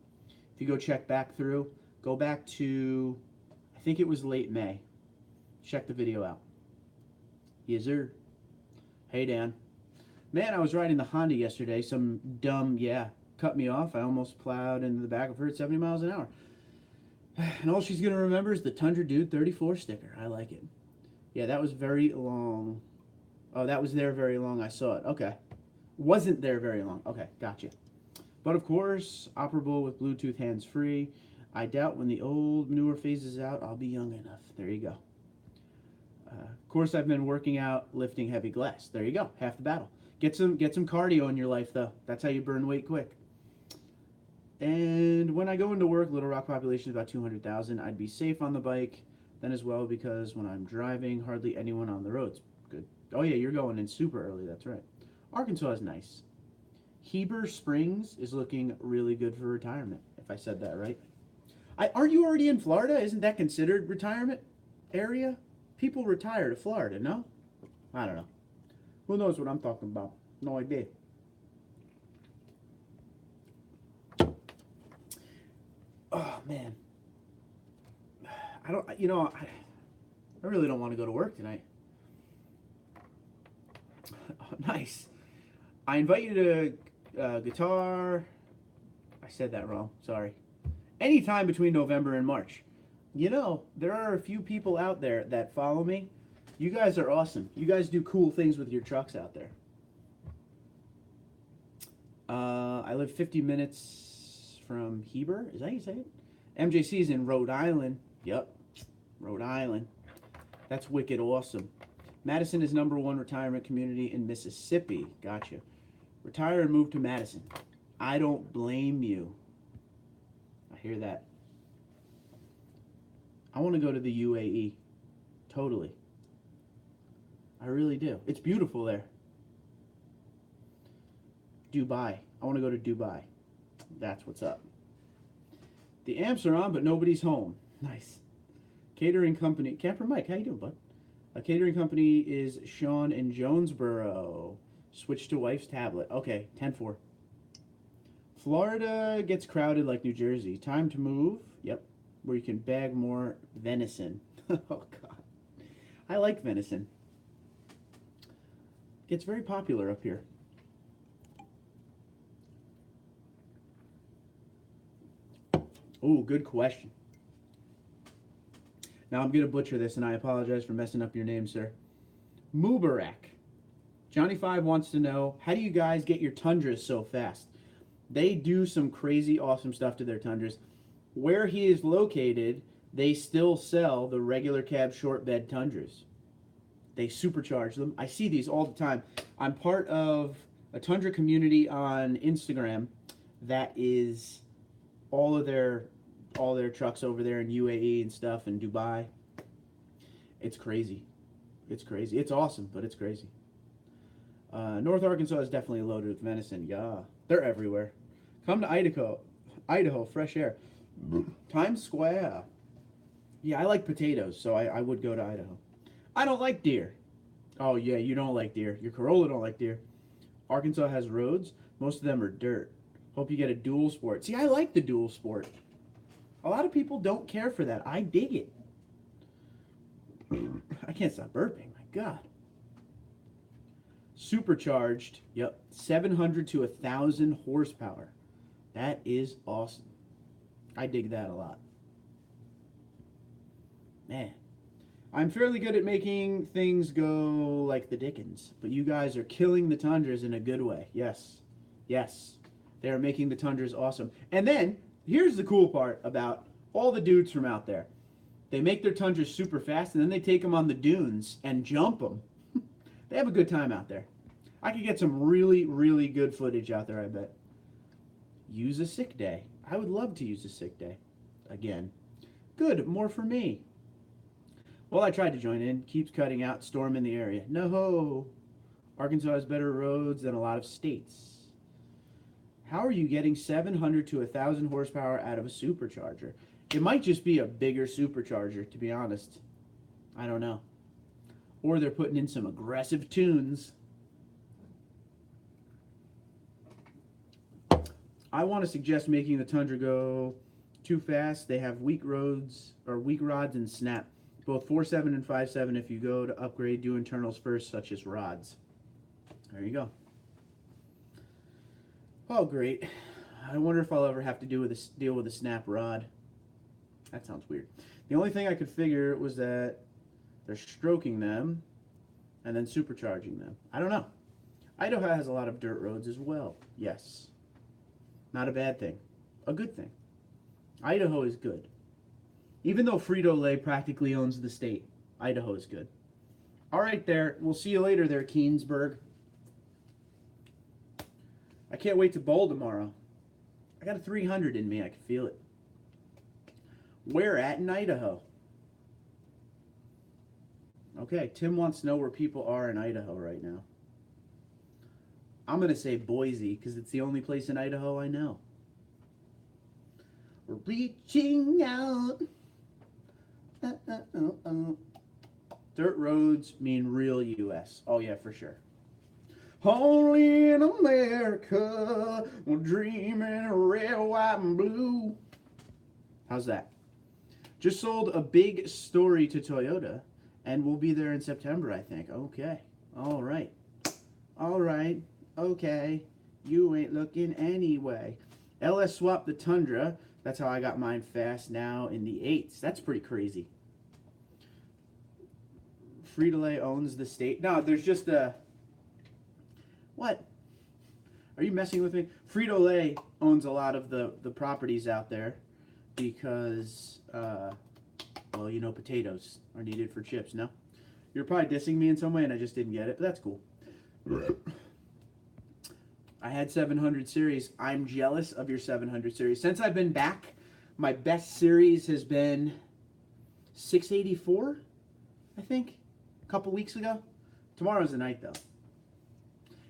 If you go check back through, go back to, I think it was late May. Check the video out. Yes, sir. Hey, Dan. Man, I was riding the Honda yesterday. Some dumb, cut me off. I almost plowed into the back of her at 70 miles an hour. And all she's going to remember is the TundraDude34 sticker. I like it. Yeah, that was very long. Oh, that was there very long. I saw it. Okay. Wasn't there very long. Okay, gotcha. But of course, operable with Bluetooth hands-free. I doubt when the old manure phases out, I'll be young enough. There you go. Of course, I've been working out, lifting heavy glass. There you go. Half the battle. Get some cardio in your life, though. That's how you burn weight quick. And when I go into work, Little Rock population is about 200,000. I'd be safe on the bike then as well, because when I'm driving, hardly anyone on the roads. Good. Oh yeah, you're going in super early. That's right. Arkansas is nice. Heber Springs is looking really good for retirement, if I said that right. Aren't you already in Florida? Isn't that considered retirement area? People retire to Florida, no? I don't know. Who knows what I'm talking about? No idea. Oh, man. I really don't want to go to work tonight. Oh, nice. I invite you to guitar. I said that wrong. Sorry. Anytime between November and March. You know, there are a few people out there that follow me. You guys are awesome. You guys do cool things with your trucks out there. I live 50 minutes from Heber. Is that how you say it? MJC is in Rhode Island. Yep. Rhode Island. That's wicked awesome. Madison is #1 retirement community in Mississippi. Gotcha. Retire and move to Madison. I don't blame you. I hear that. I want to go to the UAE. Totally. I really do. It's beautiful there. Dubai. I want to go to Dubai. That's what's up. The amps are on, but nobody's home. Nice. Catering company. Camper Mike, how you doing, bud? A catering company is Sean in Jonesboro. Switch to wife's tablet. Okay, 10-4. Florida gets crowded like New Jersey. Time to move. Yep. Where you can bag more venison. Oh, God. I like venison. Gets very popular up here. Oh, good question. Now I'm going to butcher this, and I apologize for messing up your name, sir. Mubarak. Johnny5 wants to know, how do you guys get your Tundras so fast? They do some crazy awesome stuff to their Tundras. Where he is located, they still sell the regular cab short bed Tundras. They supercharge them. I see these all the time. I'm part of a Tundra community on Instagram that is all their trucks over there in UAE and stuff, and Dubai. It's crazy. It's crazy. It's awesome, but it's crazy. North Arkansas is definitely loaded with venison. Yeah, they're everywhere. Come to Idaho, fresh air. Times Square. Yeah, I like potatoes, so I would go to Idaho. I don't like deer. Oh yeah, you don't like deer. Your Corolla don't like deer. Arkansas has roads. Most of them are dirt. Hope you get a dual sport. See, I like the dual sport. A lot of people don't care for that. I dig it. I can't stop burping. My God. Supercharged. Yep. 700 to 1,000 horsepower. That is awesome. I dig that a lot. Man. I'm fairly good at making things go like the Dickens, but you guys are killing the Tundras in a good way. Yes. Yes. They are making the Tundras awesome. And then, here's the cool part about all the dudes from out there. They make their Tundras super fast, and then they take them on the dunes and jump them. They have a good time out there. I could get some really, really good footage out there, I bet. Use a sick day. I would love to use a sick day. Again. Good, more for me. Well, I tried to join in. Keeps cutting out. Storm in the area. No. Arkansas has better roads than a lot of states. How are you getting 700 to 1,000 horsepower out of a supercharger? It might just be a bigger supercharger, to be honest. I don't know. Or they're putting in some aggressive tunes. I want to suggest making the Tundra go too fast. They have weak roads, or weak rods and snap. Both 4.7 and 5.7. If you go to upgrade, do internals first, such as rods. There you go. Oh, great. I wonder if I'll ever have to deal with a snap rod. That sounds weird. The only thing I could figure was that they're stroking them and then supercharging them. I don't know. Idaho has a lot of dirt roads as well. Yes. Not a bad thing. A good thing. Idaho is good. Even though Frito-Lay practically owns the state, Idaho is good. All right there. We'll see you later there, Keensburg. I can't wait to bowl tomorrow. I got a 300 in me. I can feel it. Where at in Idaho? Okay, Tim wants to know where people are in Idaho right now. I'm going to say Boise because it's the only place in Idaho I know. Reaching out. Dirt roads mean real U.S. Oh, yeah, for sure. Only in America, we're dreaming red, white, and blue. How's that? Just sold a big story to Toyota, and we'll be there in September, I think. Okay. All right. All right. Okay. You ain't looking anyway. LS swapped the Tundra. That's how I got mine fast now in the 8s. That's pretty crazy. Frito-Lay owns the state. No, there's just a... What? Are you messing with me? Frito-Lay owns a lot of the properties out there because, well, you know, potatoes are needed for chips, no? You're probably dissing me in some way and I just didn't get it, but that's cool. I had 700 series. I'm jealous of your 700 series. Since I've been back, my best series has been 684, I think, a couple weeks ago. Tomorrow's the night, though.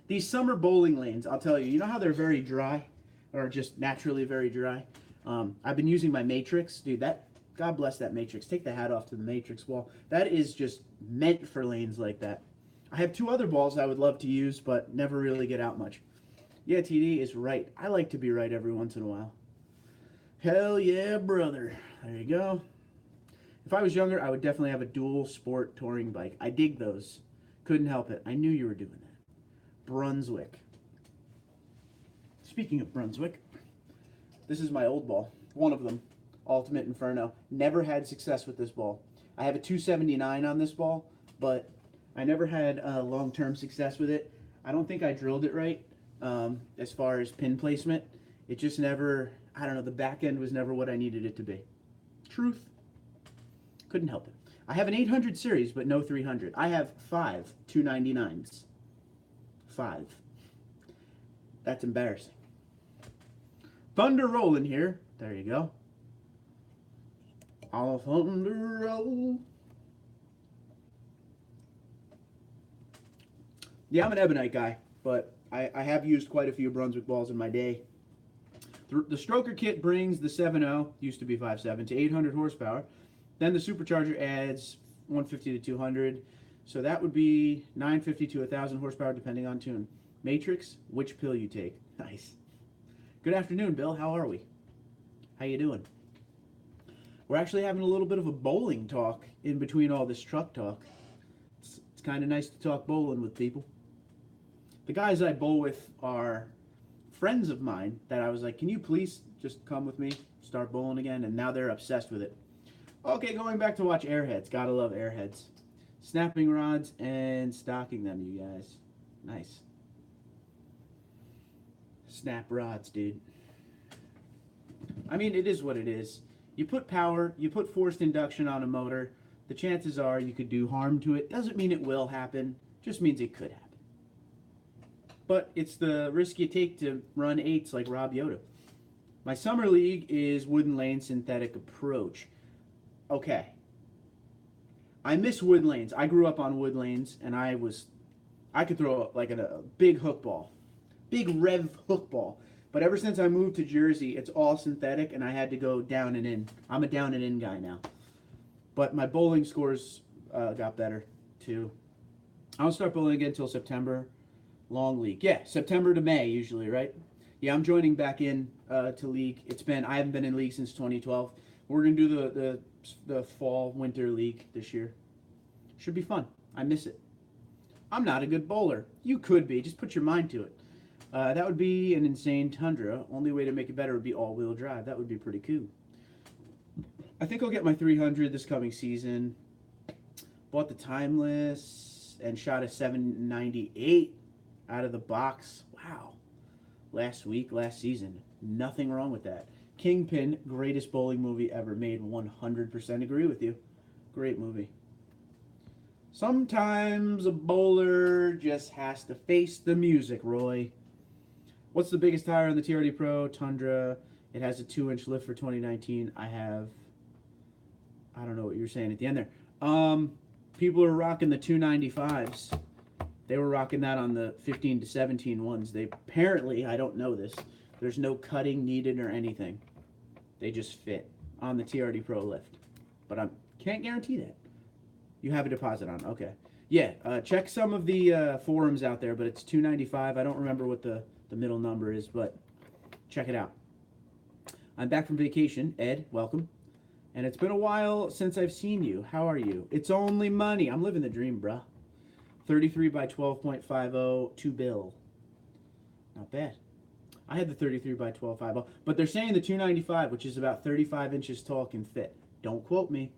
These summer bowling lanes, I'll tell you, you know how they're very dry, or just naturally very dry? I've been using my Matrix. Dude, that, God bless that Matrix. Take the hat off to the Matrix wall. That is just meant for lanes like that. I have 2 other balls I would love to use, but never really get out much. Yeah, TD is right. I like to be right every once in a while. Hell yeah, brother. There you go. If I was younger, I would definitely have a dual sport touring bike. I dig those. Couldn't help it. I knew you were doing that. Brunswick. Speaking of Brunswick, this is my old ball. One of them. Ultimate Inferno. Never had success with this ball. I have a 279 on this ball, but I never had long-term success with it. I don't think I drilled it right as far as pin placement. It just never, I don't know, the back end was never what I needed it to be. Truth. Couldn't help it. I have an 800 series, but no 300. I have 5 299s. 5. That's embarrassing. Thunder rolling here. There you go. All thunder roll. Yeah, I'm an ebonite guy, but I have used quite a few Brunswick balls in my day. The stroker kit brings the 7.0, used to be 5.7, to 800 horsepower. Then the supercharger adds 150 to 200. So that would be 950 to 1,000 horsepower depending on tune. Matrix, which pill you take? Nice. Good afternoon, Bill. How are we? How you doing? We're actually having a little bit of a bowling talk in between all this truck talk. It's kind of nice to talk bowling with people. The guys I bowl with are friends of mine that I was like, can you please just come with me, start bowling again? And now they're obsessed with it. Okay, going back to watch Airheads. Gotta love Airheads. Snapping rods and stocking them, you guys. Nice. Snap rods, dude. I mean, it is what it is. You put power, you put forced induction on a motor, the chances are you could do harm to it. Doesn't mean it will happen, just means it could happen. But it's the risk you take to run 8s like Rob Yoda. My summer league is wooden lane synthetic approach. Okay. I miss wood lanes. I grew up on wood lanes, and I could throw like a big hook ball. Big rev hook ball. But ever since I moved to Jersey, it's all synthetic, and I had to go down and in. I'm a down and in guy now. But my bowling scores got better, too. I don't start bowling again until September. Long league. Yeah, September to May, usually, right? Yeah, I'm joining back in to league. I haven't been in league since 2012. We're going to do the fall-winter league this year. Should be fun. I miss it. I'm not a good bowler. You could be. Just put your mind to it. That would be an insane Tundra. Only way to make it better would be all-wheel drive. That would be pretty cool. I think I'll get my 300 this coming season. Bought the Timeless and shot a 798 out of the box. Wow. Last season. Nothing wrong with that. Kingpin, greatest bowling movie ever made. 100% agree with you. Great movie. Sometimes a bowler just has to face the music, Roy. What's the biggest tire on the TRD Pro? Tundra. It has a 2-inch lift for 2019. I don't know what you're saying at the end there. People are rocking the 295s. They were rocking that on the 15 to 17 ones. They apparently, I don't know this, there's no cutting needed or anything. They just fit on the TRD Pro lift. But I can't guarantee that. You have a deposit on, okay. Yeah, check some of the forums out there, but it's 295. I don't remember what the middle number is, but check it out. I'm back from vacation. Ed, welcome. And it's been a while since I've seen you. How are you? It's only money. I'm living the dream, bruh. 33 by 12.50, 2 bill. Not bad. I had the 33 by 12.50, but they're saying the 295, which is about 35 inches tall, can fit. Don't quote me.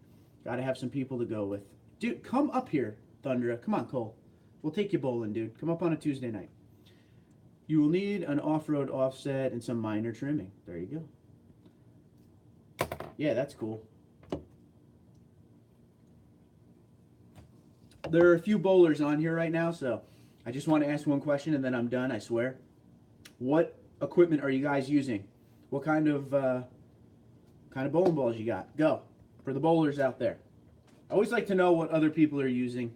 Got to have some people to go with. Dude, come up here, Thundra. Come on, Cole. We'll take you bowling, dude. Come up on a Tuesday night. You will need an off-road offset and some minor trimming. There you go. Yeah, that's cool. There are a few bowlers on here right now, so I just want to ask one question and then I'm done, I swear. What equipment are you guys using? What kind of bowling balls you got? Go. For the bowlers out there. I always like to know what other people are using.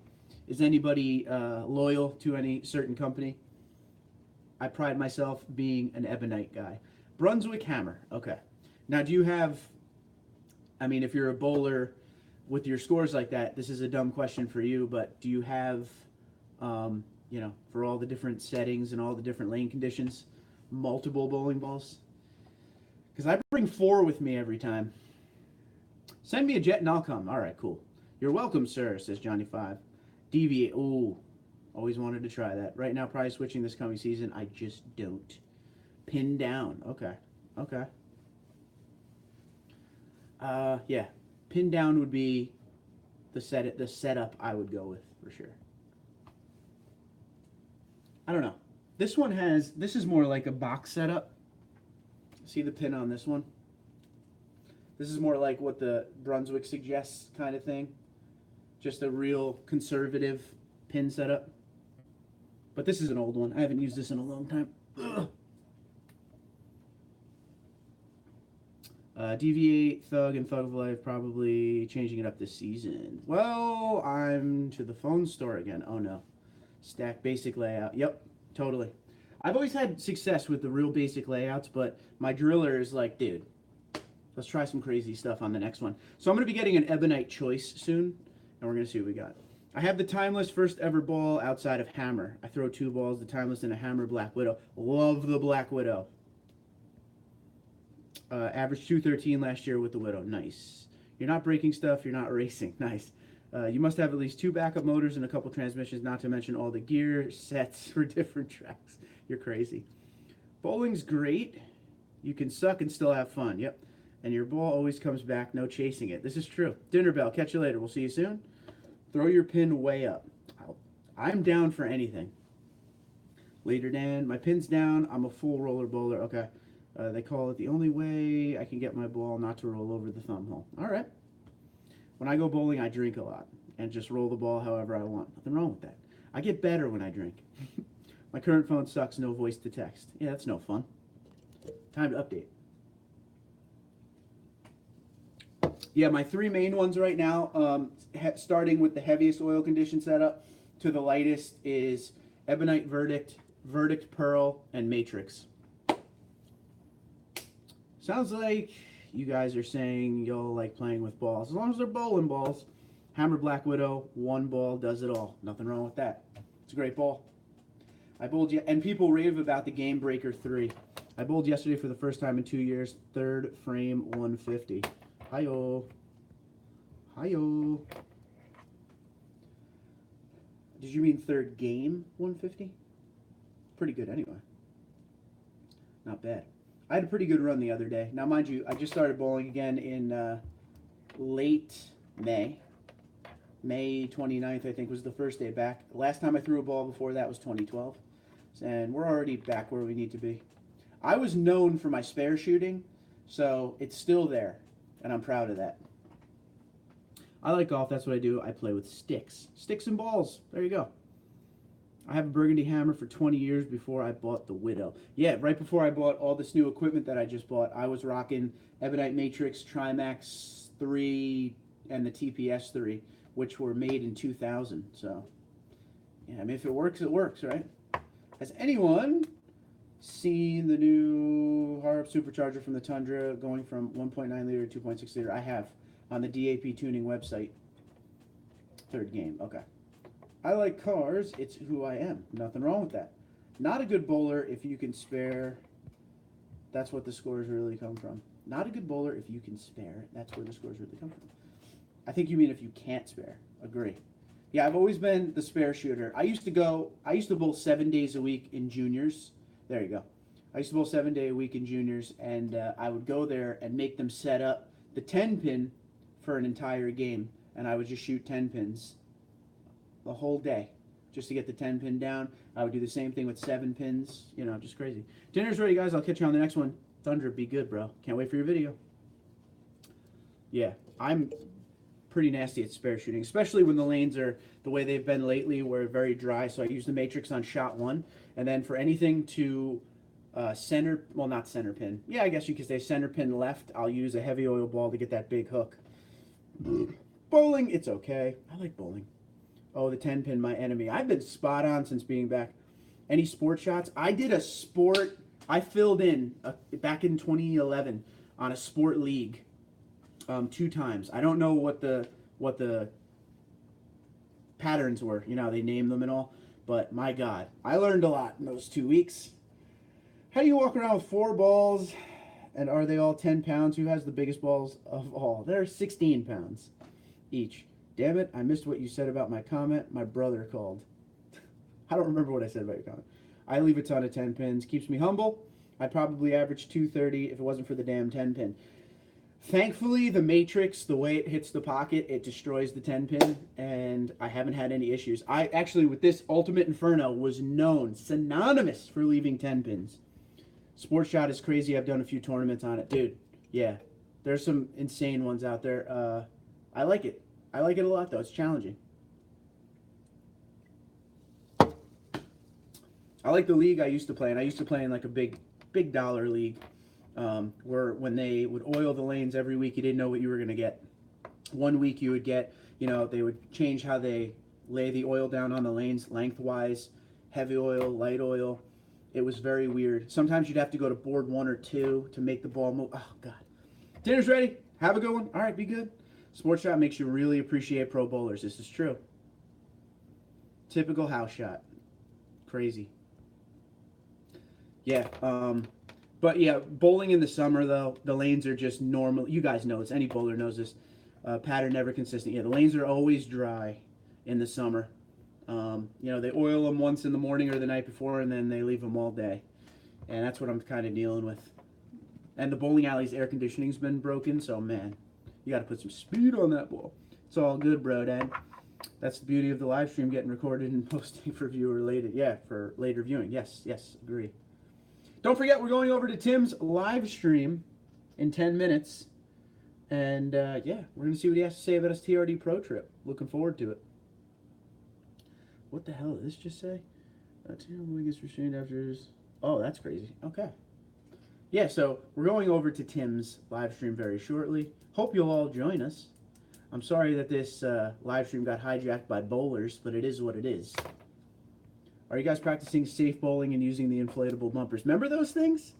Is anybody loyal to any certain company? I pride myself being an Ebonite guy. Brunswick hammer. Okay. Now, do you have, I mean, if you're a bowler with your scores like that, this is a dumb question for you, but do you have, you know, for all the different settings and all the different lane conditions, multiple bowling balls? Because I bring 4 with me every time. Send me a jet and I'll come. All right, cool. You're welcome, sir, says Johnny5. Deviate. Ooh, always wanted to try that. Right now, probably switching this coming season. I just don't. Pin down. Okay. Okay. Yeah. Pin down would be the setup I would go with for sure. I don't know. This one has, this is more like a box setup. See the pin on this one? This is more like what the Brunswick suggests kind of thing. Just a real conservative pin setup. But this is an old one. I haven't used this in a long time. Deviate, Thug, and Thug of Life probably changing it up this season. Well, I'm to the phone store again. Oh no. Stack basic layout. Yep, totally. I've always had success with the real basic layouts, but my driller is like, dude, let's try some crazy stuff on the next one. So I'm going to be getting an Ebonite choice soon, and we're going to see what we got. I have the Timeless first ever ball outside of Hammer. I throw 2 balls, the Timeless and a Hammer Black Widow. Love the Black Widow. Averaged 213 last year with the Widow. Nice. You're not breaking stuff. You're not racing. Nice. You must have at least 2 backup motors and a couple transmissions, not to mention all the gear sets for different tracks. You're crazy. Bowling's great. You can suck and still have fun. Yep. And your ball always comes back. No chasing it. This is true. Dinner bell. Catch you later. We'll see you soon. Throw your pin way up. I'm down for anything. Later, Dan. My pin's down. I'm a full roller bowler. Okay. They call it the only way I can get my ball not to roll over the thumb hole. All right. When I go bowling, I drink a lot and just roll the ball however I want. Nothing wrong with that. I get better when I drink. My current phone sucks. No voice to text. Yeah, that's no fun. Time to update. Yeah, my 3 main ones right now, starting with the heaviest oil condition setup to the lightest, is Ebonite Verdict, Verdict Pearl, and Matrix. Sounds like you guys are saying y'all like playing with balls. As long as they're bowling balls. Hammer Black Widow, 1 ball does it all. Nothing wrong with that. It's a great ball. I bowled, and people rave about the Game Breaker 3. I bowled yesterday for the first time in 2 years. 3rd frame 150. Hi-yo. Hi-yo. Did you mean 3rd game 150? Pretty good anyway. Not bad. I had a pretty good run the other day. Now, mind you, I just started bowling again in late May. May 29th, I think, was the first day back. Last time I threw a ball before that was 2012. And we're already back where we need to be. I was known for my spare shooting, so it's still there, and I'm proud of that. I like golf. That's what I do. I play with sticks. Sticks and balls. There you go. I have a Burgundy hammer for 20 years before I bought the Widow. Yeah, right before I bought all this new equipment that I just bought, I was rocking Ebonite Matrix, Trimax 3, and the TPS 3, which were made in 2000. So, yeah, I mean, if it works, right? Has anyone seen the new Harp supercharger from the Tundra going from 1.9 liter to 2.6 liter? I have, on the DAP tuning website. Third game, okay. I like cars, it's who I am. Nothing wrong with that. Not a good bowler if you can spare. That's what the scores really come from. Not a good bowler if you can spare. That's where the scores really come from. I think you mean if you can't spare. Agree. Yeah, I've always been the spare shooter. I used to bowl 7 days a week in juniors. There you go. I used to bowl 7 day a week in juniors, and I would go there and make them set up the 10 pin for an entire game, and I would just shoot 10 pins the whole day just to get the 10 pin down. I would do the same thing with 7 pins, you know, just crazy. Dinner's ready, guys. I'll catch you on the next one. Thunder, be good, bro. Can't wait for your video. Yeah, I'm pretty nasty at spare shooting, especially when the lanes are the way they've been lately, where very dry. So I use the Matrix on shot 1, and then for anything to center, well, not center pin. Yeah, I guess you could say center pin left. I'll use a heavy oil ball to get that big hook. Bowling, it's okay. I like bowling. Oh, the 10 pin, my enemy. I've been spot on since being back. Any sport shots? I did a sport. I filled in back in 2011 on a sport league 2 times. I don't know what the patterns were. You know, they name them and all. But my God, I learned a lot in those 2 weeks. How do you walk around with 4 balls? And are they all 10 pounds? Who has the biggest balls of all? They're 16 pounds each. Damn it, I missed what you said about my comment. My brother called. I don't remember what I said about your comment. I leave a ton of 10 pins. Keeps me humble. I'd probably average 230 if it wasn't for the damn 10 pin. Thankfully, the Matrix, the way it hits the pocket, it destroys the 10 pin, and I haven't had any issues. I actually, with this Ultimate Inferno, was known, synonymous for leaving 10 pins. Sports shot is crazy. I've done a few tournaments on it. Dude, yeah. There's some insane ones out there. I like it. I like it a lot, though. It's challenging. I like the league I used to play in. I used to play in like a big dollar league where when they would oil the lanes every week, you didn't know what you were going to get. 1 week you would get, you know, they would change how they lay the oil down on the lanes lengthwise, heavy oil, light oil. It was very weird. Sometimes you'd have to go to board 1 or 2 to make the ball move. Oh, God. Dinner's ready. Have a good one. All right, be good. Sports shot makes you really appreciate pro bowlers. This is true. Typical house shot. Crazy. Yeah. But yeah, bowling in the summer though, the lanes are just normal. You guys know this. Any bowler knows this. Pattern never consistent. Yeah, the lanes are always dry in the summer. You know, they oil them once in the morning or the night before, and then they leave them all day. And that's what I'm kind of dealing with. And the bowling alley's air conditioning's been broken, so man, you got to put some speed on that ball. It's all good, bro, Dad. That's the beauty of the live stream getting recorded and posting for viewer later. Yeah, for later viewing. Yes, agree. Don't forget, we're going over to Tim's live stream in 10 minutes. And yeah, we're going to see what he has to say about his TRD Pro trip. Looking forward to it. What the hell did this just say? Tim gets restrained after his... Oh, that's crazy. Okay. Yeah, so we're going over to Tim's live stream very shortly. Hope you'll all join us. I'm sorry that this live stream got hijacked by bowlers, but it is what it is. Are you guys practicing safe bowling and using the inflatable bumpers? Remember those things?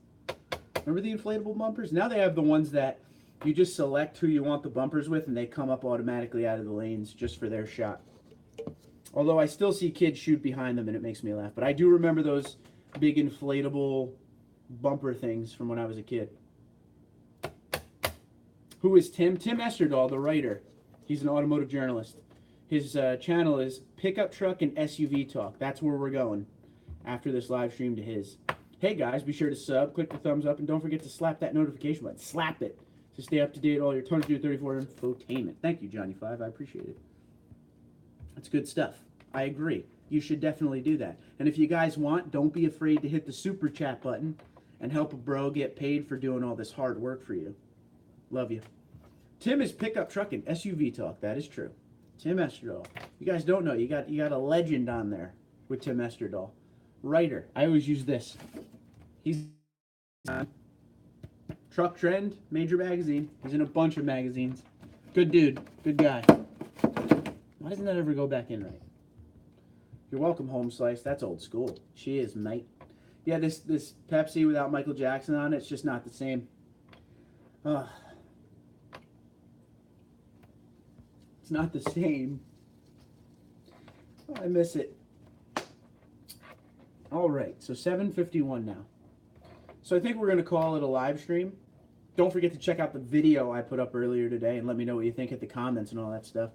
Remember the inflatable bumpers? Now they have the ones that you just select who you want the bumpers with, and they come up automatically out of the lanes just for their shot. Although I still see kids shoot behind them, and it makes me laugh. But I do remember those big inflatable bumper things from when I was a kid. Who is Tim? Tim Esterdahl, the writer. He's an automotive journalist. His channel is Pickup Truck and SUV Talk. That's where we're going after this live stream to his. Hey guys, be sure to sub, click the thumbs up, and don't forget to slap that notification button. Slap it to stay up to date with all your TundraDude34 infotainment. Thank you, Johnny5. I appreciate it. That's good stuff. I agree. You should definitely do that. And if you guys want, don't be afraid to hit the super chat button and help a bro get paid for doing all this hard work for you. Love you. Tim is Pickup Truck and SUV Talk. That is true. Tim Esterdahl. You guys don't know. You got a legend on there. with Tim Esterdahl. Writer. I always use this. He's on Truck Trend, major magazine. He's in a bunch of magazines. Good dude. Good guy. Why doesn't that ever go back in right? You're welcome, Home Slice. That's old school. She is, mate. Yeah, this Pepsi without Michael Jackson on it's just not the same. It's not the same. Oh, I miss it. All right, so 7:51 now. So I think we're going to call it a live stream. Don't forget to check out the video I put up earlier today and let me know what you think. Hit the comments and all that stuff.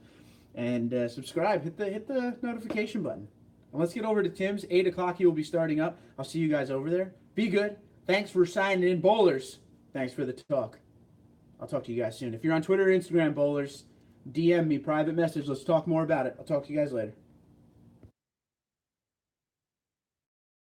And subscribe. Hit the notification button. And let's get over to Tim's. 8 o'clock he will be starting up. I'll see you guys over there. Be good. Thanks for signing in, bowlers. Thanks for the talk. I'll talk to you guys soon. If you're on Twitter or Instagram, bowlers, DM me, private message. Let's talk more about it. I'll talk to you guys later.